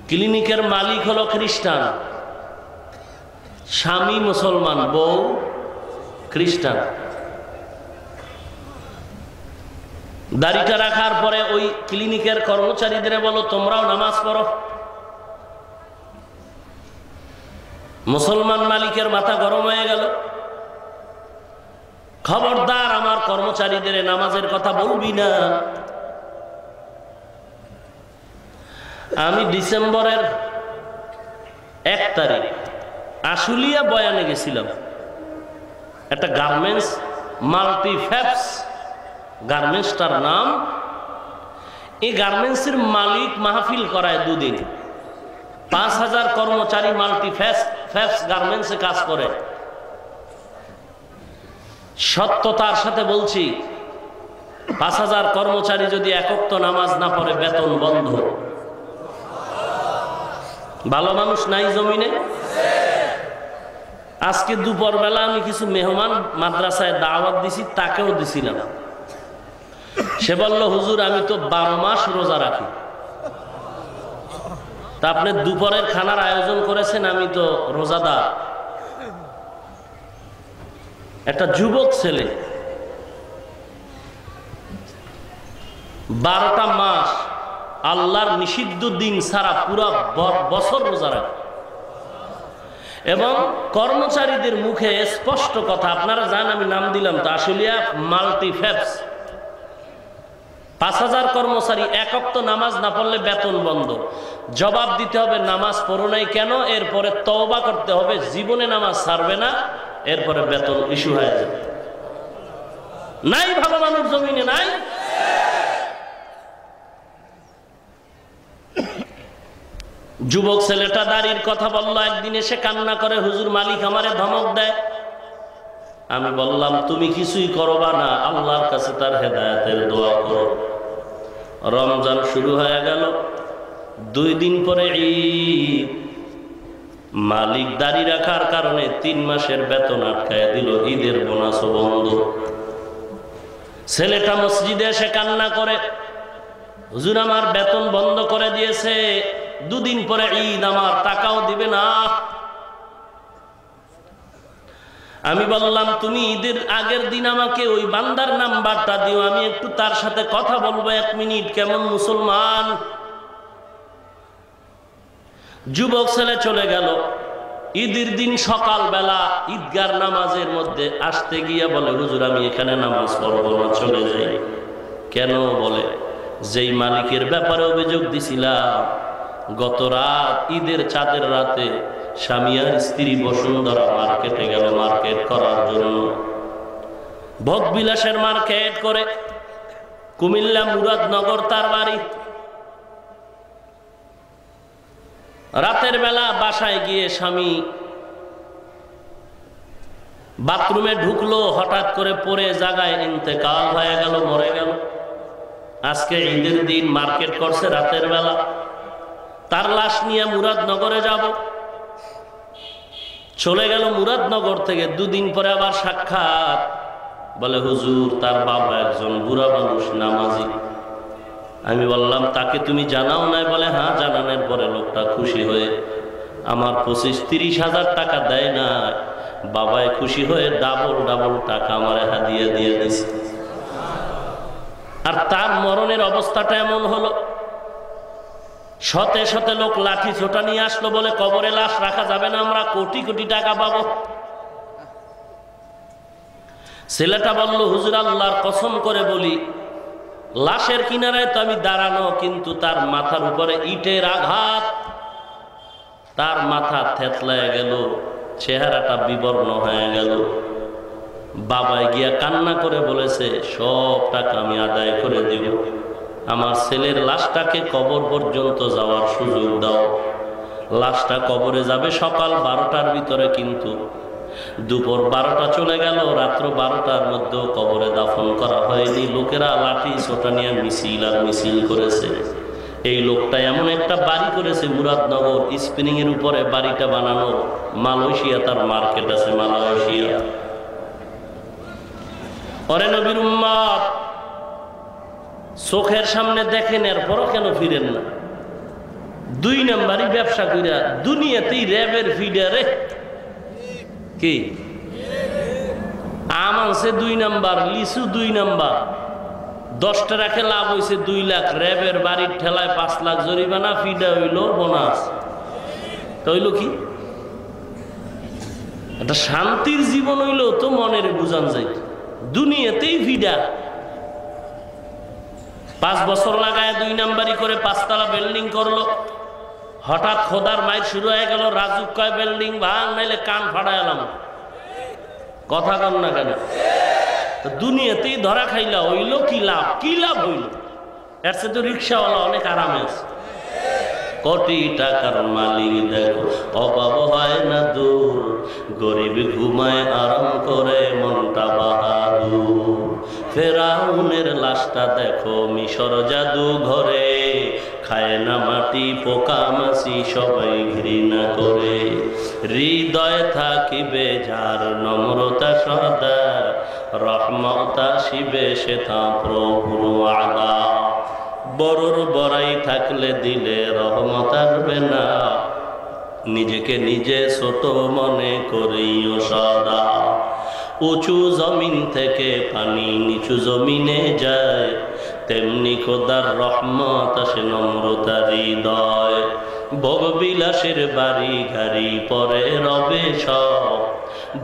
B: ক্লিনিকের মালিক হলো খ্রিস্টান, স্বামী মুসলমান, বউ খ্রিস্টান। দাড়িটা রাখার পরে ওই ক্লিনিকের কর্মচারীদের বলো, তোমরাও নামাজ পড়ো। মুসলমান মালিকের মাথা গরম হয়ে গেল, খবরদার আমার কর্মচারীদের নামাজের কথা বলবি না। আমি ডিসেম্বরের 1 তারিখ আশুলিয়া বয়ানে গেছিলাম, একটা গার্মেন্টস, মাল্টিফ্যাবস গার্মেন্টসটার নাম। এই গার্মেন্টসের মালিক মাহফিল করায় 2 দিন, 5000 কর্মচারী মাল্টিফ্যাবস গার্মেন্টসে কাজ করে। সত্যতার সাথে বলছি, 5000 কর্মচারী যদি এক ওয়াক্ত নামাজ না পড়ে, বেতন বন্ধ। ভালো মানুষ নাই জমিনে। আজকে দুপুর বেলা আমি কিছু মেহমান মাদ্রাসায় দাওয়াত দিছি, তাকেও দিছিলাম। সে বলল, হুজুর আমি তো 12 মাস রোজা রাখি, তা আপনি দুপুরের খানার আয়োজন করেছেন, আমি তো রোজাদার। একটা যুবক ছেলে 12টা মাস আল্লাহর নিষিদ্ধ দিন ছাড়া পুরা বছর রোজা রাখে, এবং কর্মচারীদের মুখে স্পষ্ট কথা, আপনারা জান আমি নাম দিলাম তো, আশুলিয়া মাল্টিফ্যাবস, 5000 কর্মচারী, এক ওয়াক্ত নামাজ না পড়লে বেতন বন্ধ। জবাব দিতে হবে, নামাজ পড়ো নাই কেন, এরপরে তওবা করতে হবে, জীবনে নামাজ ছাড়বে না, এরপরে বেতন ইস্যু হয়ে যাবে। নাই ভালো মানুষ জমিনে নাই। যুবক ছেলেটা দাড়ির কথা বললো, একদিন এসে কান্না করে, হুজুর মালিক আমারে ধমক দেয়। আমি বললাম, তুমি কিছুই করবা না, আল্লাহর কাছে তার হেদায়েতের দোয়া করো। রমজান শুরু হয়ে গেল, 2 দিন পরে ঈদ। মালিক দাড়ি রাখার কারণে 3 মাসের বেতন আটকায় দিল, ঈদের বোনাসও বন্ধ। ছেলেটা মসজিদে এসে কান্না করে, হুজুর আমার বেতন বন্ধ করে দিয়েছে, 2 দিন পরে ঈদ, আমার টাকাও দিবে না। আমি বললাম, তুমি ঈদের আগের দিন আমাকে ওই বান্দার নাম্বারটা দিও, আমি একটু তার সাথে কথা বলবো 1 মিনিট, কেমন মুসলমান। যুবক ছেলে চলে গেল, ঈদের দিন সকালবেলা ঈদগার নামাজের মধ্যে আসতে গিয়ে বলে, হুজুর আমি এখানে নামাজ পড়বো না, চলে যাই। কেন? বলে, যেই মালিকের ব্যাপারে অভিযোগ দিছিলাম, গত রাত ঈদের চাঁদের রাতে স্বামী আর স্ত্রী বসুন্ধরা মার্কেটে গেল মার্কেট করার জন্য। ভোগবিলাসের মার্কেট করে কুমিল্লা মুরাদনগর তার বাড়ি। রাতের বেলা বাসায় গিয়ে স্বামী বাথরুমে ঢুকলো, হঠাৎ করে পড়ে জায়গায় ইন্তেকাল হয়ে গেল, মরে গেল। আজকে ঈদের দিন মার্কেট করছে রাতের বেলা, তার লাশ নিয়ে মুরাদনগরে যাব। চলে গেল মুরাদনগর থেকে, দুদিন পরে আবার সাক্ষাৎ। বলে, হুজুর তার বাবা একজন বুড়া মানুষ, নামাজি। আমি বললাম, তাকে তুমি জানাও নাই? বলে, হ্যাঁ জানানোর পরে লোকটা খুশি হয়ে আমার 25-30 হাজার টাকা দেয় না, বাবায় খুশি হয়ে ডাবল ডাবল টাকা আমার হাদিয়া দিয়ে দিছে। আর তার মরণের অবস্থাটা এমন হলো, শতে শতে লোক লাঠি ছোটা নিয়ে আসলো, বলে কবরে লাশ রাখা যাবে না, আমরা কোটি কোটি টাকা পাবো। ছেলেটা বলল, হুজুর আল্লাহর কসম করে বলি, লাশের কিনারায় তো আমি দাঁড়ানো, কিন্তু তার মাথার উপরে ইটের আঘাত, তার মাথা থেতলায় গেল, চেহারাটা বিবর্ণ হয়ে গেল। বাবাই গিয়া কান্না করে বলেছে, সব টাকা আমি আদায় করে দিব, আমার ছেলের লাশটাকে কবর পর্যন্ত যাওয়ার সুযোগ দাও। লাশটা কবরে যাবে সকাল 12টার ভিতরে, কিন্তু দুপুর 12টা চলে গেল, রাত্র 12টার মধ্যেও কবরে দাফন করা হয়নি। লোকেরা লাঠি ছোটা নিয়ে মিছিল আর মিছিল করেছে। এই লোকটা এমন একটা বাড়ি করেছে মুরাদনগর, স্পিনিং এর উপরে বাড়িটা বানানো। মালয়েশিয়া তার মার্কেট আছে, মালয়েশিয়া। ওরে নবীর উম্মত, চোখের সামনে দেখেন, এরপরও কেন ফিরেন না? 2 নাম্বারই ব্যবসা কইরা দুনিয়াতেই র্যাবের ফিডারে কি আম আনছে 2 নাম্বার, লিচু 2 নাম্বার, 10টা রাখে লাভ হয়েছে 2 লাখ, র্যাবের বাড়ির ঠেলায় 5 লাখ জরিমানা, ফিডা হইল বোনাস। তো হইল কি? একটা শান্তির জীবন হইল তো মনের বুঝান যাইত, দুনিয়াতেই ফিডা। 5 বছর লাগায় 2 নাম্বারি করে 5 তলা বিল্ডিং করলো। হঠাৎ খোদার মাইর শুরু হয়ে গেল, রাজু কয় বিল্ডিং ভাঙ, নাইলে কান ফাড়ায় এলাম। কথা কন না কেন? দুনিয়াতেই ধরা খাইলা, হইল কি লাভ? কি লাভ হইল? এর চেয়ে তো রিক্সাওয়ালা অনেক আরামে আছে। কোটি টাকার মালিক দেখো, অভাব হয় না দূর, গরিব ঘুমায় আরাম করে মনটা বাহাদুর। ফেরাউনের লাশটা দেখো মিশর জাদু ঘরে, খায় না মাটি পোকা মাছি সবাই ঘৃণা করে। হৃদয় থাকিবে যার নম্রতা সদা, রহমত আসিবে সেথা প্রভুর ওয়াদা। বড়র বড়াই থাকলে দিলে রহমত আসবে না, নিজেকে নিজে ছোট মনে করিও সদা। উঁচু জমিন থেকে পানি নিচু জমিনে যায়, তেমনি খোদার রহমত আসে নম্রতার হৃদয়। ভোগবিলাসের বাড়ি গাড়ি পরে রবে সব,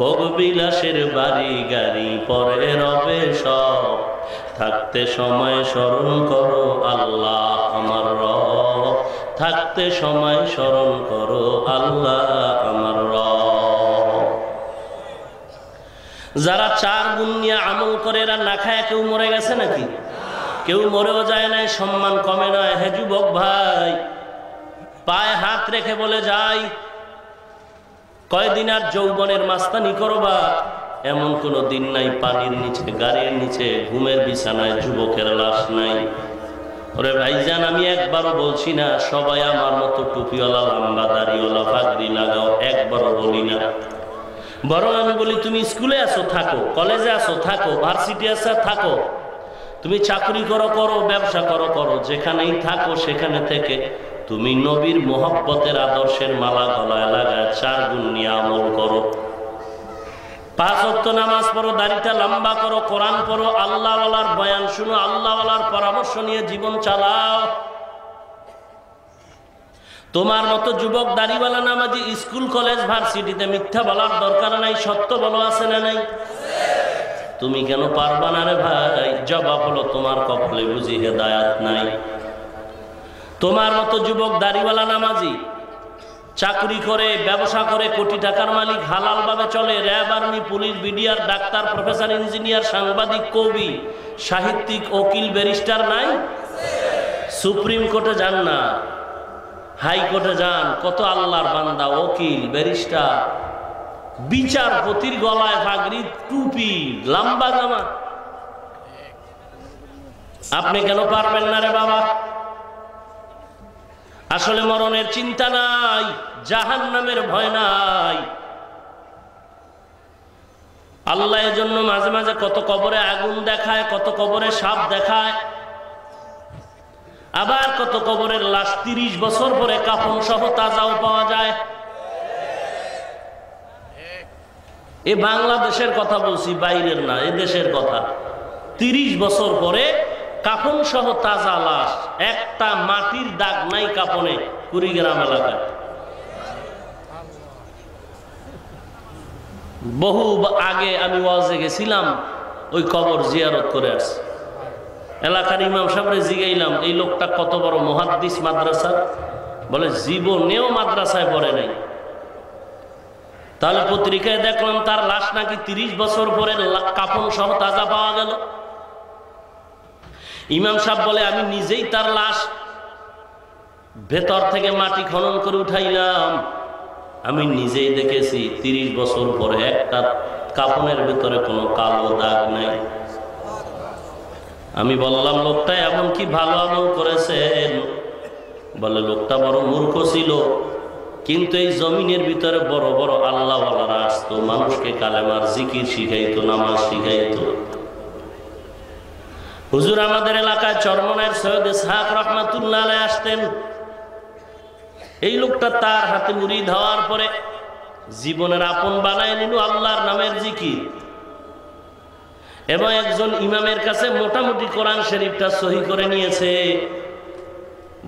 B: ভোগবিলাসের বাড়ি গাড়ি পরে রবে সব। থাকতে সময় স্মরণ করো আল্লাহ আমার রব, থাকতে সময় স্মরণ করো আল্লাহ আমার রব। যারা 4 গুণ নিয়ে আমল করে এরা না খায় কেউ মরে গেছে নাকি? কেউ মরেও যায় নাই, সম্মান কমে নয়। হে যুবক ভাই, পায়ে হাত রেখে বলে যাই, কয়দিন আর যৌবনের মাস্তানি করবা? এমন কোনো দিন নাই পানির নিচে, গাড়ির নিচে, ঘুমের বিছানায় যুবকের লাশ নাই। ওরে ভাইজান, আমি একবারও বলছি না সবাই আমার মতো টুপিওয়ালা লম্বা দাড়িওয়ালা পাগড়ি লাগাও, একবারও বলি না। বরং আমি বলি, তুমি স্কুলে আছো থাকো, কলেজে আছো থাকো, ভার্সিটি আছে থাকো, তুমি চাকরি করো করো, ব্যবসা করো করো, যেখানেই থাকো সেখানে থেকে তুমি নবীর মোহব্বতের আদর্শের মালা গলায় লাগায় 4 গুণ নিয়ে আমল করো। 5 ওয়াক্ত নামাজ পড়ো, দাড়িটা লম্বা করো, কোরআন পড়ো, আল্লাহওয়ালার বয়ান শুনো, আল্লাহওয়ালার পরামর্শ নিয়ে জীবন চালাও। তোমার মতো যুবক দাড়িওয়ালা নামাজি স্কুল কলেজ ভার্সিটিতে মিথ্যা বলার দরকার নাই, সত্য বলো, আছে না নাই? তুমি কেন পারবা না রে ভাই? জবাব হলো তোমার কপালে বুঝি হেদায়াত নাই। তোমার মতো যুবক দাড়িওয়ালা নামাজি চাকরি করে, ব্যবসা করে, কোটি টাকার মালিক, হালাল ভাবে চলে, RAB, army, police, BDR, doctor, professor, engineer, সাংবাদিক, কবি, সাহিত্যিক, উকিল, ব্যারিস্টার নাই? সুপ্রিম কোর্টে যান না, হাইকোর্টে যান, কত আল্লাহর বান্দা উকিল, ব্যারিস্টার, বিচারপতির গলায় পাগড়ি, টুপি, লম্বা জামা। আপনি কেন পারবেন না রে বাবা? আসলে মরণের চিন্তা নাই, জাহান্নামের ভয় নাই। আল্লাহ এজন্য মাঝে মাঝে কত কবরে আগুন দেখায়, কত কবরে সাপ দেখায়, আবার কত কবরের লাশ 30 বছর পরে কাফন সহ তাজাও পাওয়া যায়। এ বাংলাদেশের কথা বলছি, বাইরের না, এ দেশের কথা। 30 বছর পরে কাফন সহ তাজা লাশ, একটা মাটির দাগ নাই কাফনে, কুড়িগ্রাম এলাকায়। বহু আগে আমি ওয়াজে গেছিলাম, ওই কবর জিয়ারত করে আসছি। এলাকার ইমাম সাহেবরে জিগাইলাম, এই লোকটা কত বড় মুহাদ্দিস মাদ্রাসা, বলে জীবনেও মাদ্রাসায় পড়ে নাই। তাহলে পত্রিকায় দেখলাম তার লাশ নাকি 30 বছর পরে কাফন সহ তাজা পাওয়া গেল। ইমাম সাহেব বলে আমি নিজেই তার লাশ ভেতর থেকে মাটি খনন করে উঠাইলাম, আমি নিজেই দেখেছি 30 বছর পরে একটা কাফনের ভেতরে কোনো কালো দাগ নাই। আমি বললাম লোকটা এমন কি ভালো আমল করেছেন? বলে লোকটা বড় মূর্খ ছিল, কিন্তু এই জমিনের ভিতরে বড় বড় আল্লাহওয়ালারা আসতো, মানুষকে কালেমার জিকির শিখাইতো, নামাজ শিখাইতো। হুজুর আমাদের এলাকায় চরমনায়ের সৈয়দ ইসহাক রহমাতুল্লাহ আলাইহি আসতেন। এই লোকটা তার হাতে মুরিদ হওয়ার পরে জীবনের আপন বানায় নিল আল্লাহর নামের জিকির, এবং একজন ইমামের কাছে মোটামুটি কোরআন শরীফটা সহি করে নিয়েছে।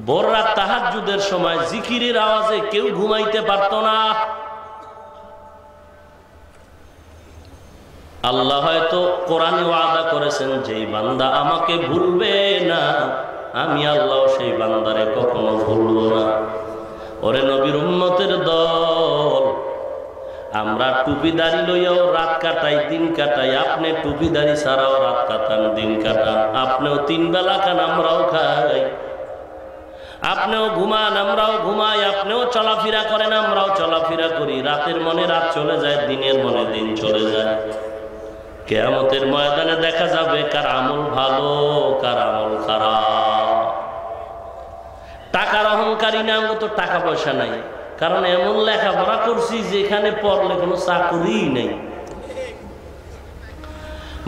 B: ভোর রাত তাহাজ্জুদের সময় জিকিরের আওয়াজে কেউ ঘুমাইতে পারত না। আল্লাহ হয়তো কোরআনে ওয়াদা করেছেন, যেই বান্দা আমাকে ভুলবে না, আমি আল্লাহ সেই বান্দারে কখনো ভুলব না। ওরে নবীর উম্মতের দল, আমরা টুপিদারি লইয়াও রাত কাটাই, দিন কাটাই। আপনি টুপিদারি ছাড়াও রাত কাটান, দিন কাটান। আপনিও 3 বেলা খান, আমরাও খাই। আপনিও ঘুমান, আমরাও ঘুমাই। আপনিও চলাফেরা করেন, আমরাও চলাফেরা করি। রাতের মনে রাত চলে যায়, দিনের মনে দিন চলে যায়। কিয়ামতের ময়দানে দেখা যাবে কার আমল ভালো, কার আমল খারাপ। টাকার অহংকারী না, তো টাকা পয়সা নাই, কারণ এমন লেখাপড়া করছি যেখানে পড়লে কোনো চাকরি নেই।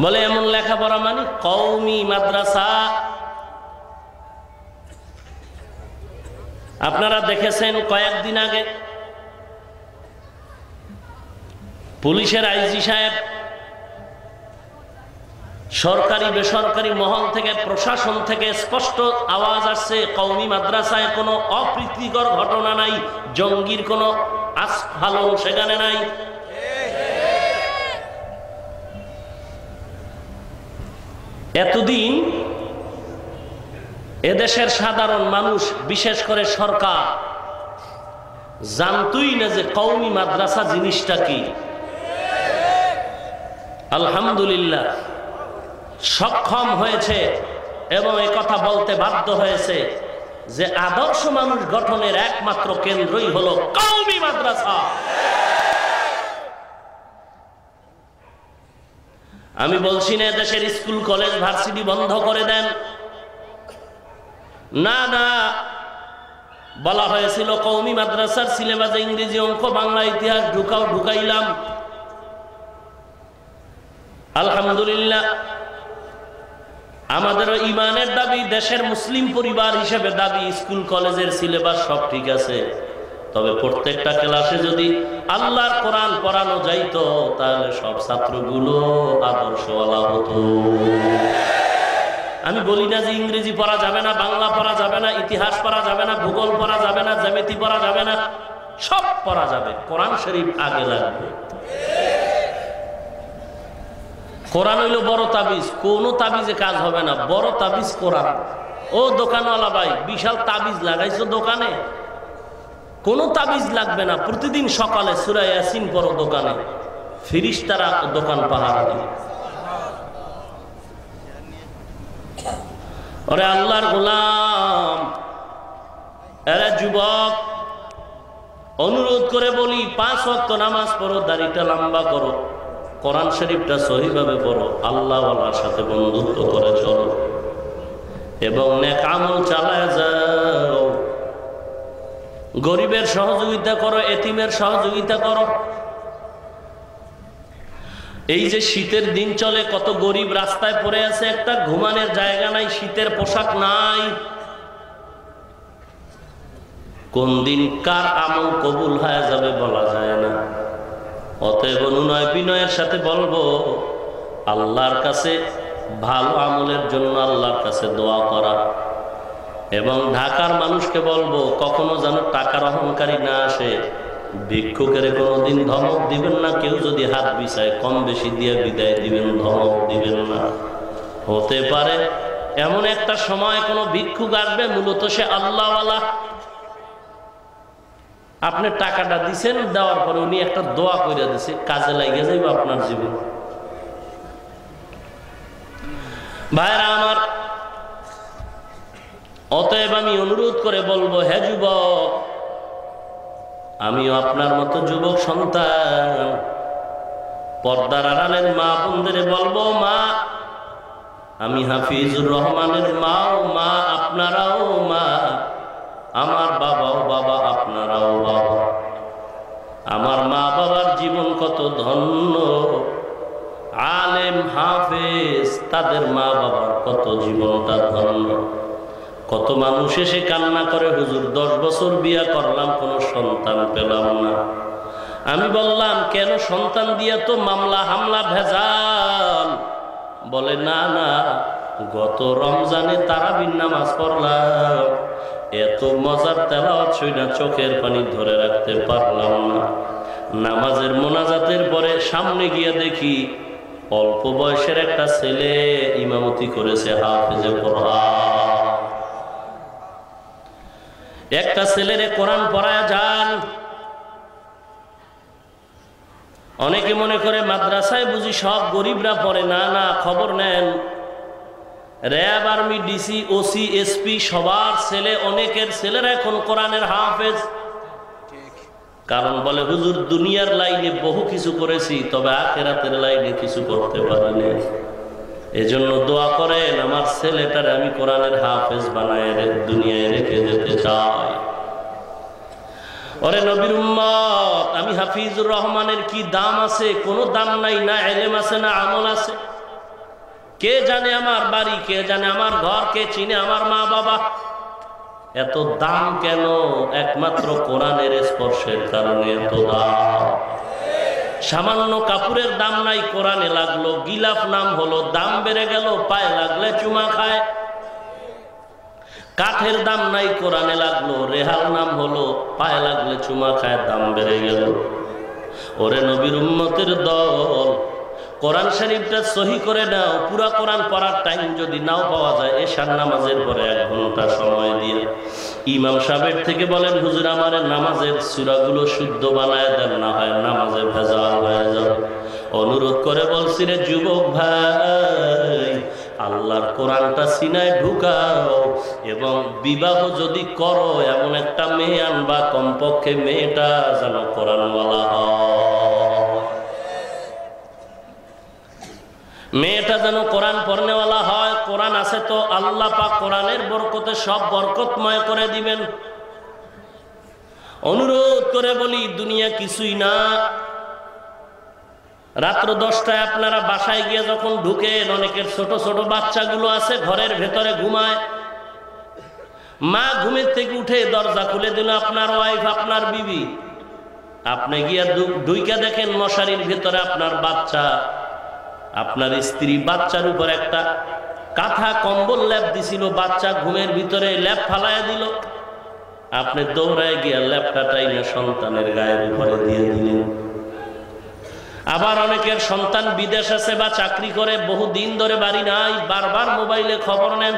B: বলে এমন লেখাপড়া মানে কওমি মাদ্রাসা। আপনারা দেখেছেন কয়েকদিন আগে পুলিশের আইজি সাহেব সরকারি বেসরকারি মহল থেকে, প্রশাসন থেকে স্পষ্ট আওয়াজ আসছে, কওমি মাদ্রাসায় কোনো অপ্রীতিকর ঘটনা নাই, জঙ্গির কোনো আস্ফালন সেখানে নাই। এতদিন এদেশের সাধারণ মানুষ, বিশেষ করে সরকার, জানতই না যে কওমি মাদ্রাসা জিনিসটা কি। আলহামদুলিল্লাহ সক্ষম হয়েছে এবং এই কথা বলতে বাধ্য হয়েছে যে আদর্শ মানুষ গঠনের একমাত্র কেন্দ্রই হলো কওমি মাদ্রাসা। আমি বলছি না দেশের স্কুল কলেজ ভার্সিটি বন্ধ করে দেন, না না। বলা হয়েছিল কওমি মাদ্রাসার সিলেবাসে ইংরেজি, অঙ্ক, বাংলা, ইতিহাস ঢুকাইলাম। আলহামদুলিল্লাহ আমাদের ইমানের দাবি, দেশের মুসলিম পরিবার হিসেবে দাবি, স্কুল কলেজের সিলেবাস সব ঠিক আছে, তবে প্রত্যেকটা ক্লাসে যদি আল্লাহর কোরআন পড়ানো যাইতো তাহলে সব ছাত্রগুলো আদর্শওয়ালা হতো। আমি বলি না যে ইংরেজি পড়া যাবে না, বাংলা পড়া যাবে না, ইতিহাস পড়া যাবে না, ভূগোল পড়া যাবে না, জ্যামিতি পড়া যাবে না, সব পড়া যাবে, কোরআন শরীফ আগে লাগবে। কোরআন হইল বড় তাবিজ, কোনো তাবিজে কাজ হবে না, বড় তাবিজ কোরআন। ও দোকানওয়ালা ভাই, বিশাল তাবিজ লাগাইছো দোকানে? কোনো তাবিজ লাগবে না, প্রতিদিন সকালে সূরা ইয়াসিন পড়ো দোকানে, ফেরেশতারা দোকান পাহারা দিবে। ওরে আল্লাহর গোলাম, এরা যুবক, অনুরোধ করে বলি 5 ওয়াক্ত নামাজ পড়ো, দাড়িটা লম্বা করো, কোরআন শরীফটা সহিভাবে পড়ো, আল্লাহওয়ালার সাথে বন্ধুত্ব করে চলো এবং নেক আমল চালায় যাও। গরিবের সহযোগিতা করো, এতিমের সহযোগিতা করো। এই যে শীতের দিন চলে, কত গরিব রাস্তায় পড়ে আছে, একটা ঘুমানোর জায়গা নাই, শীতের পোশাক নাই। কোন দিন কার আমল কবুল হয়ে যাবে বলা যায় না। অতএব অনুনয় বিনয়ের সাথে বলবো, আল্লাহর কাছে ভালো আমলের জন্য আল্লাহর কাছে দোয়া করা। এবং ঢাকার মানুষকে বলবো, কখনো যেন টাকার অহংকারী না আসে। ভিক্ষুকের কোনোদিন ধমক দিবেন না, কেউ যদি হাত বিছায় কম বেশি দিয়ে বিদায় দিবেন, ধমক দিবেন না। হতে পারে এমন একটা সময় কোনো ভিক্ষুক আসবে, মূলত সে আল্লাহওয়ালা, আপনি টাকাটা দিছেন, দেওয়ার পরে উনি একটা দোয়া করে দিছে, কাজে লাগিয়ে যাইব আপনার জীবন। ভাইরা আমার, অতএব আমি অনুরোধ করে বলবো, হে যুবক, আমিও আপনার মতো যুবক সন্তান, পর্দার আড়ালের মা বোনদের বলবো, মা, আমি হাফিজুর রহমানের মাও মা, আপনারাও মা, আমার বাবাও বাবা, আপনারাও বাবা। আমার মা বাবার জীবন কত ধন্য, আলেম হাফেজ, তাদের মা বাবার কত জীবনটা ধন্য। কত মানুষ এসে কান্না করে, হুজুর 10 বছর বিয়া করলাম, কোনো সন্তান পেলাম না। আমি বললাম, কেন? সন্তান দিয়া তো মামলা হামলা ভেজাল। বলে, না না, গত রমজানে তারাবির নামাজ পড়লাম, এত মজার তেলাওয়াত শুইনা চোখের পানি ধরে রাখতে পারলাম না। নামাজের মোনাজাতের পরে সামনে গিয়ে দেখি অল্প বয়সের একটা ছেলে ইমামতি করেছে, হাফেজে কোরআন। একটা ছেলেরে কোরআন পড়ায় যান। অনেকে মনে করে মাদ্রাসায় বুঝি সব গরিবরা পড়ে। না না, খবর নেন, RAB, army, DC, OC, SP সবার ছেলে, অনেকের ছেলেরা এখন কোরআনের হাফেজ। কারণ বলে, হুজুর দুনিয়ার লাইনে বহু কিছু করেছি, তবে আখিরাতের লাইনে কিছু করতে পারিনি। এজন্য দোয়া করেন, আমার ছেলেটারে আমি কোরআনের হাফেজ বানায় দুনিয়ায় রেখে যেতে চাই। ওরে নবীর উম্মত, আমি হাফিজুর রহমানের কি দাম আছে? কোনো দাম নাই, না ইলম আছে না আমল আছে। কে জানে আমার বাড়ি, কে জানে আমার ঘর, কে চিনে আমার মা বাবা? এত দাম কেন? একমাত্র কোরআনের স্পর্শের কারণে এত দাম। সামান্য কাপড়ের দাম নাই, কোরআনে লাগলো, গিলাফ নাম হলো, দাম বেড়ে গেল, পায়ে লাগলে চুমা খায়। কাঠের দাম নাই, কোরআনে লাগলো, রেহাল নাম হলো, পায়ে লাগলে চুমা খায়, দাম বেড়ে গেল। ওরে নবীর উম্মতের দল, কোরআন শরীফটা সহি করে নাও। পুরা কোরআন পড়ার টাইম যদি নাও পাওয়া যায়, এশার নামাজের পরে 1 ঘন্টা সময় দিয়ে ইমাম সাহেবের থেকে বলেন, হুজুর আমার নামাজের সূরাগুলো শুদ্ধ বানায় দেন, না হয় নামাজে ভেজাল হয়ে যাবে। অনুরোধ করে বলছি, রে যুবক ভাই, আল্লাহর কোরআনটা সিনায় ঢুকাও এবং বিবাহ যদি করো, এমন একটা মেয়ে আনবা, কমপক্ষে মেয়েটা যেন কোরআনওয়ালা হয়, মেয়েটা যেন কোরআন পড়নেওয়ালা হয়। কোরআন আছে তো আল্লাহ পাক কোরআনের বরকতে সব বরকতময় করে দিবেন। অনুরোধ করে বলি, দুনিয়া কিছুই না। রাত্র 10টায় আপনারা বাসায় গিয়ে যখন ঢুকেন, অনেকের ছোট ছোট বাচ্চাগুলো আছে ঘরের ভেতরে ঘুমায়। মা ঘুমের থেকে উঠে দরজা খুলে দিল আপনার ওয়াইফ, আপনার বিবি। আপনি গিয়া ঢুইকা দেখেন মশারির ভেতরে আপনার বাচ্চা, আপনার স্ত্রী বাচ্চার উপর একটা কাঁথা কম্বল ল্যাপ দিছিল, বাচ্চা ঘুমের ভিতরে ল্যাপ ফালাইয়া দিল, আপনি দৌড়ায় গিয়া ল্যাপটা টাইনা সন্তানের গায়ের উপরে দিয়ে দিলেন। আবার অনেকের সন্তান বিদেশ আছে বা চাকরি করে, বহু দিন ধরে বাড়ি নাই, বারবার মোবাইলে খবর নেন,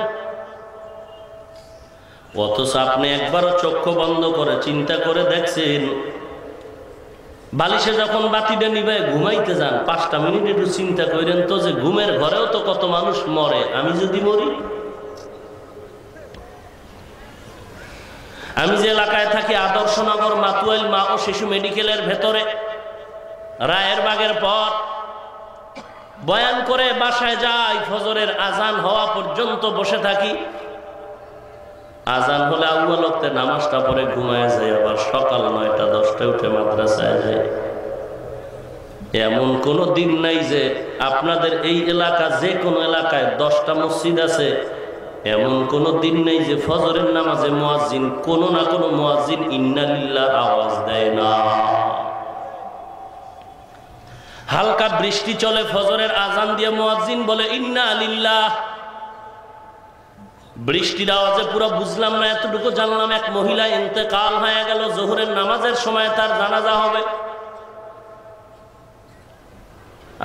B: অথচ আপনি একবারও চক্ষু বন্ধ করে চিন্তা করে দেখছেন বালিশে যখন বাতিটা নিবে ঘুমাইতে যান 5টা মিনিট একটু চিন্তা করেন তো যে ঘুমের ঘরেও তো কত মানুষ মরে, আমি যদি মরি। আমি যে এলাকায় থাকি আদর্শনগর মাতুয়াইল মা ও শিশু মেডিকেলের ভেতরে, রায়ের বাগের পর বয়ান করে বাসায় যাই, ফজরের আজান হওয়া পর্যন্ত বসে থাকি, আজান হলে আউয়াল ওয়াক্তে নামাজটা পড়ে ঘুমায় যায়, আবার সকাল 9টা 10টায় উঠে মাদ্রাসায় যায়। এমন কোনো দিন নাই যে আপনাদের এই এলাকা, যে কোনো এলাকায় 10টা মসজিদ আছে, এমন কোনো দিন নেই যে ফজরের নামাজে মুয়াজ্জিন, কোনো না কোনো মুয়াজ্জিন ইন্না লিল্লাহ আওয়াজ দেয় না। হালকা বৃষ্টি চলে, ফজরের আজান দিয়ে মুয়াজ্জিন বলে ইন্না লিল্লাহ। বৃষ্টির আওয়াজে পুরো বুঝলাম না, এতটুকু জানলাম এক মহিলা ইন্তেকাল হয়ে গেল, জোহরের নামাজের সময় তার জানাজা হবে।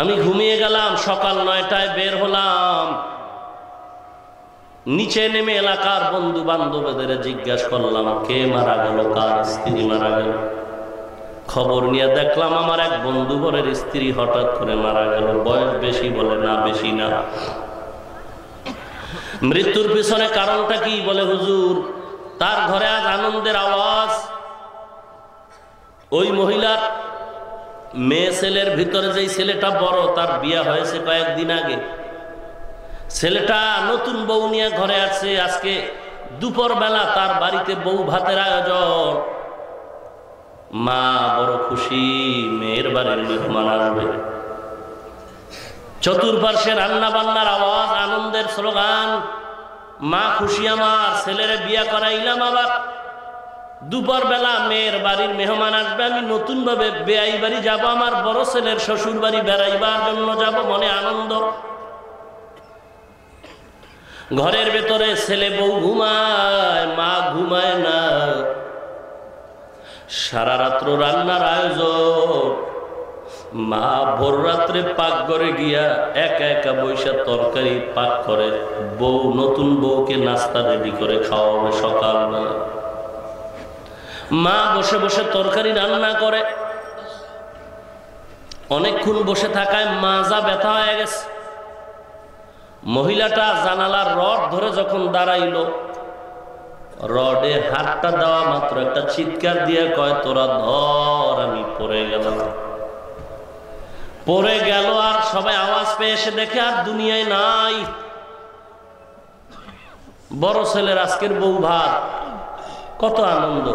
B: আমি ঘুমিয়ে গেলাম, সকাল 9টায় বের হলাম, নিচে নেমে এলাকার বন্ধু বান্ধবদের জিজ্ঞাসা করলাম কে মারা গেল, কার স্ত্রী মারা গেল। খবর নিয়ে দেখলাম আমার এক বন্ধু বরের স্ত্রী হঠাৎ করে মারা গেল। বয়স বেশি? বলে না, বেশি না। মৃত্যুর পিছনে কারণটা কি? বলে হুজুর তার ঘরে আজ আনন্দের আওয়াজ। ওই মহিলার মেয়ে ছেলের ভিতরে যেই ছেলেটা বড়, তার বিয়ে হয়েছে কয়েকদিন আগে, ছেলেটা নতুন বউ নিয়ে ঘরে আসছে। আজকে দুপুর বেলা তার বাড়িতে বউ ভাতের আয়োজন, মা বড় খুশি, মেয়ের বাড়ির মেহমান আসবে। চতুর্পার্শ্বে রান্না বান্নার আওয়াজ, আনন্দের স্লোগান, মা খুশি, আমার ছেলের বিয়া করাইলাম। আবার দুপুর বেলা মেয়ের বাড়ির মেহমান আসবে, আমি নতুন ভাবে বেয়াই বাড়ি যাব, আমার বড় ছেলের শ্বশুর বাড়ি বেড়াইবার জন্য যাব, মনে আনন্দ। ঘরের ভেতরে ছেলে বউ ঘুমায়, মা ঘুমায় না। সারা রাত্র রান্নার আয়োজন, মা ভোর রাত্রে পাক ঘরে গিয়া একা একা বৈশা তরকারি পাক করে, বউ নতুন বউকে নাস্তা রেডি করে খাওয়াবে সকালবেলা। মা বসে বসে তরকারি রান্না করে, অনেকক্ষণ বসে থাকায় মাজা ব্যথা হয়ে গেছে। মহিলাটা জানালার রড ধরে যখন দাঁড়াইল, রডে হাতটা দেওয়া মাত্র একটা চিৎকার দিয়ে কয় তোরা ধর, আমি পড়ে গেলাম। পড়ে গেল, আর সবাই আওয়াজ পেয়ে এসে দেখে আর দুনিয়ায় নাই। বড় ছেলের আজকের বউ ভাত, কত আনন্দ।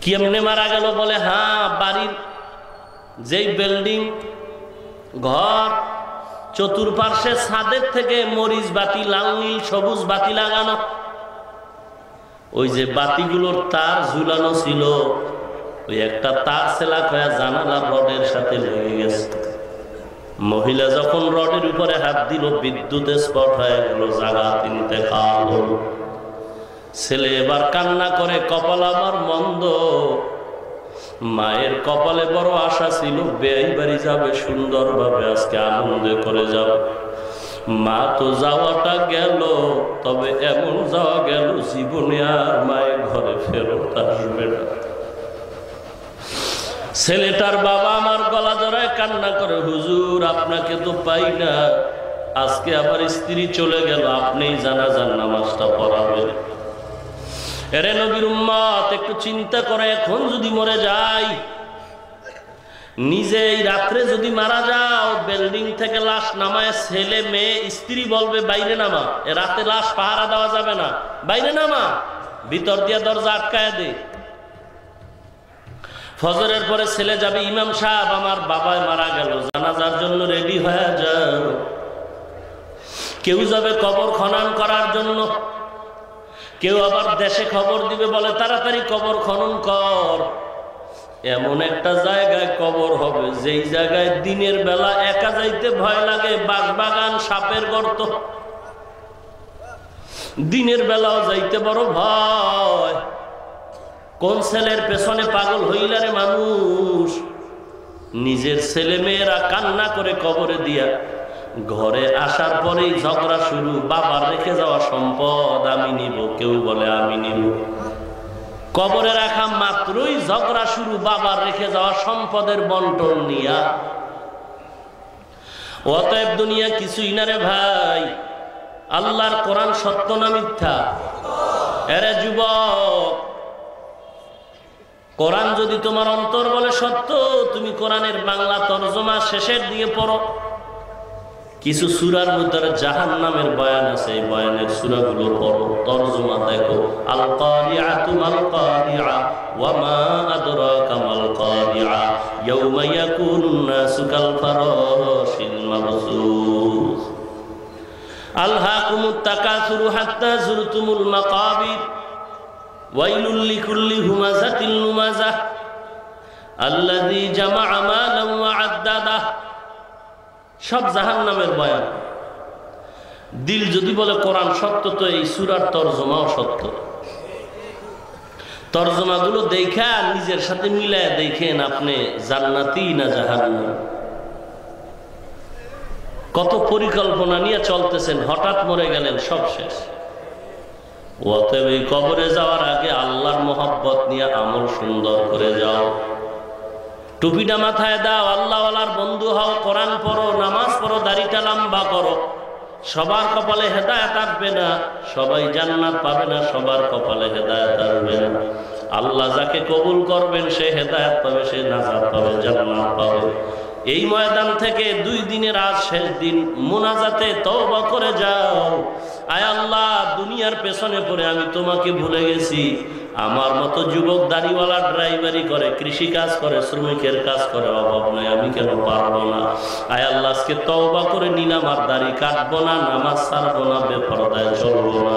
B: কেমনে মারা গেল? বলে হ্যাঁ, বাড়ির যেই বিল্ডিং ঘর, চতুর্পার্শ্বে ছাদের থেকে মরিচ বাতি, লাল নীল সবুজ বাতি লাগানো, ওই যে বাতিগুলোর তার ঝুলানো ছিল, ওই একটা তার সেলাক হয়ে জানালা রডের সাথে লেগে গেছে। মহিলা যখন রডের উপরে হাত দিল, বিদ্যুতে স্পট হয়ে গেল, জায়গা তিনতে খাওয়া। ছেলে এবার কান্না করে, কপাল আমার মন্দ। মায়ের কপালে বড় আশা ছিল বেয়াই বাড়ি যাবে, সুন্দরভাবে আজকে আনন্দ করে যাবে। মা তো যাওয়াটা গেল, তবে এমন যাওয়া গেল জীবনে আর মায়ের ঘরে ফেরত আসবে না। ছেলেটার বাবা আমার গলা জড়ায় কান্না করে, হুজুর আপনাকে তো পাই না, আজকে আবার স্ত্রী চলে গেল, আপনিই জানাজার নামাজটা পড়াবেন। এরে নবীর উম্মত, একটু চিন্তা করে, এখন যদি মরে যাই, নিজে এই রাত্রে যদি মারা যাও, বিল্ডিং থেকে লাশ নামায় ছেলে মেয়ে স্ত্রী বলবে বাইরে নামা, এ রাতে লাশ পাহারা দেওয়া যাবে না, বাইরে নামা, ভিতর দিয়ে দরজা আটকায় দে। ফজরের পরে ছেলে যাবে, ইমাম সাহেব আমার বাবাই মারা গেল, জানাজার জন্য রেডি হয়ে যাও। কেউ যাবে কবর খনন করার জন্য, কেউ আবার দেশে খবর দিবে, বলে তাড়াতাড়ি কবর খনন কর। এমন একটা জায়গায় কবর হবে যেই জায়গায় দিনের বেলা একা যাইতে ভয় লাগে, বাগবাগান, সাপের গর্ত। দিনের বেলাও যাইতে বড় ভয়। কোন ছেলের পেছনে পাগল হইলারে মানুষ, নিজের ছেলে মেয়েরা কান্না করে কবরে দিয়া ঘরে আসার পরেই ঝগড়া শুরু। বাবার রেখে যাওয়া সম্পদ আমি নিব, কেউ বলে আমি নিব। কবরে রাখা মাত্রই ঝগড়া শুরু, বাবার রেখে যাওয়া সম্পদের বন্টন নিয়া। অতএব দুনিয়া কিছুই না রে ভাই। আল্লাহর কোরআন সত্য না মিথ্যা? এরে যুবক, কোরআন যদি তোমার অন্তর বলে সত্য, তুমি কোরআনের বাংলা তরজমা শেষের দিকে পড়ো। কিছু সূরার ভিতরে জাহান্নামের বয়ান আছে, এই বয়ানের সূরাগুলো পড়ো, তরজমা দেখো। আল কারিআতু মাল কারিআ ওয়া মা আদরাকা মাল কারিআ ইয়াউমা ইয়াকুনুন নাসু কাল ফারাশিল মাবসুস আলহাকুমুত তাকাসুরু হাত্তা যুরতুমুল মাকাবির ওয়াইলুল লিকুল্লি হুমাযাতিল লুমাযাহ আল্লাযী জামাআ মালান ওয়া আদ্দাদাহ। সব জাহান্নামের বয়ান। দিল যদি বলে কোরআন সত্য, তো এই সূরার তরজমাও সত্য। তরজমাগুলো দেখা নিজের সাথে মিলায় দেখেন আপনি জান্নাতি না জাহান্নামী। কত পরিকল্পনা নিয়ে চলতেছেন, হঠাৎ মরে গেলেন, সব শেষ। অতএব এই কবরে যাওয়ার আগে আল্লাহর মহব্বত নিয়ে আমল সুন্দর করে যাও। টুপিটা মাথায় দাও, আল্লাহওয়ালার বন্ধু হও, কোরআন পড়ো, নামাজ পড়ো, দাড়িটা লম্বা করো। সবার কপালে হেদায়েত আসবে না, সবাই জান্নাত পাবে না, সবার কপালে হেদায়েত আসবে না। আল্লাহ যাকে কবুল করবেন সে হেদায়েত পাবে, সে নাজাত পাবে, জান্নাত পাবে। এই ময়দান থেকে 2 দিনের আজ শেষ দিন, মুনাজাতে তওবা করে যাও। আয় আল্লাহ, দুনিয়ার পেছনে পড়ে আমি তোমাকে ভুলে গেছি। আমার মতো যুবক দাড়িওয়ালা ড্রাইভারি করে, কৃষি কাজ করে, শ্রমিকের কাজ করে, অভাব নাই, আমি কেন পারবো না? আয় আল্লাহ, আজকে তওবা করে নিলাম, আর দাড়ি কাটবো না, নামাজ ছাড়বো না, বেপরদায় চলবো না,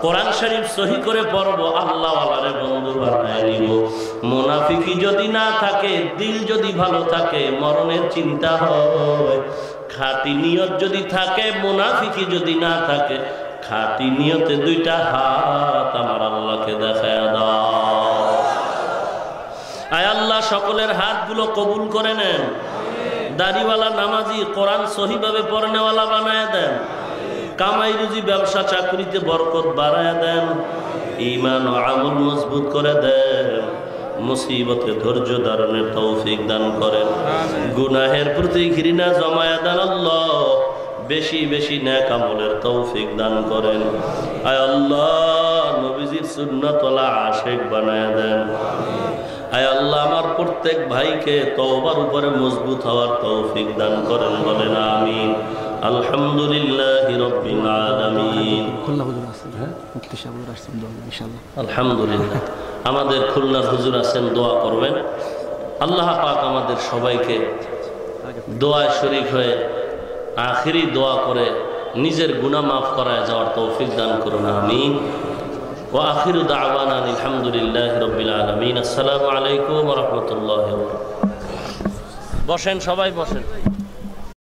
B: কোরআন শরীফ সহি করে পড়বো, আল্লাহওয়ালারে বন্ধু বানায় নিব। মুনাফিকি যদি না থাকে, দিল যদি ভালো থাকে, মরণের চিন্তা হয়। খাঁটি নিয়ত যদি থাকে, মুনাফিকি যদি না থাকে, খাঁটি নিয়তে 2টা হাত আমার আল্লাহকে দেখায় দাও। আয় আল্লাহ, সকলের হাতগুলো কবুল করে নেন। দাড়িওয়ালা নামাজি, কোরআন সহিভাবে পড়নেওয়ালা বানায় দেন। কামাই রুজি, ব্যবসা চাকরিতে বরকত বাড়ায় দেন। ঈমান ও আমল মজবুত করে দেন। মুসিবতে ধৈর্য ধারণের তৌফিক দান করেন। গুনাহের প্রতি ঘৃণা জমায়া দেন আল্লাহ। বেশি বেশি নেক আমলের তৌফিক দান করেন। আয় আল্লাহ, নবীজির সুন্নাতওয়ালা আশিক বানায় দেন। আয় আল্লাহ, আমার প্রত্যেক ভাইকে তওবার উপরে মজবুত হওয়ার তৌফিক দান করেন, বলেন আমিন। আলহামদুলিল্লাহি রাব্বিল আলামিন। আলহামদুলিল্লাহ, আমাদের খুলনার হুজুর আছেন, দোয়া করবেন। আল্লাহ পাক আমাদের সবাইকে দোয়ায় শরীক হয়ে আখিরি দোয়া করে নিজের গুনাহ মাফ করায় যাওয়ার তৌফিক দান করুন, আমিন। ওয়া আখিরু দাওয়ানা আলহামদুলিল্লাহি রাব্বিল আলামিন। আসসালামু আলাইকুম ওয়া রাহমাতুল্লাহি ওয়া বারাকাতুহু। বসেন, সবাই বসেন।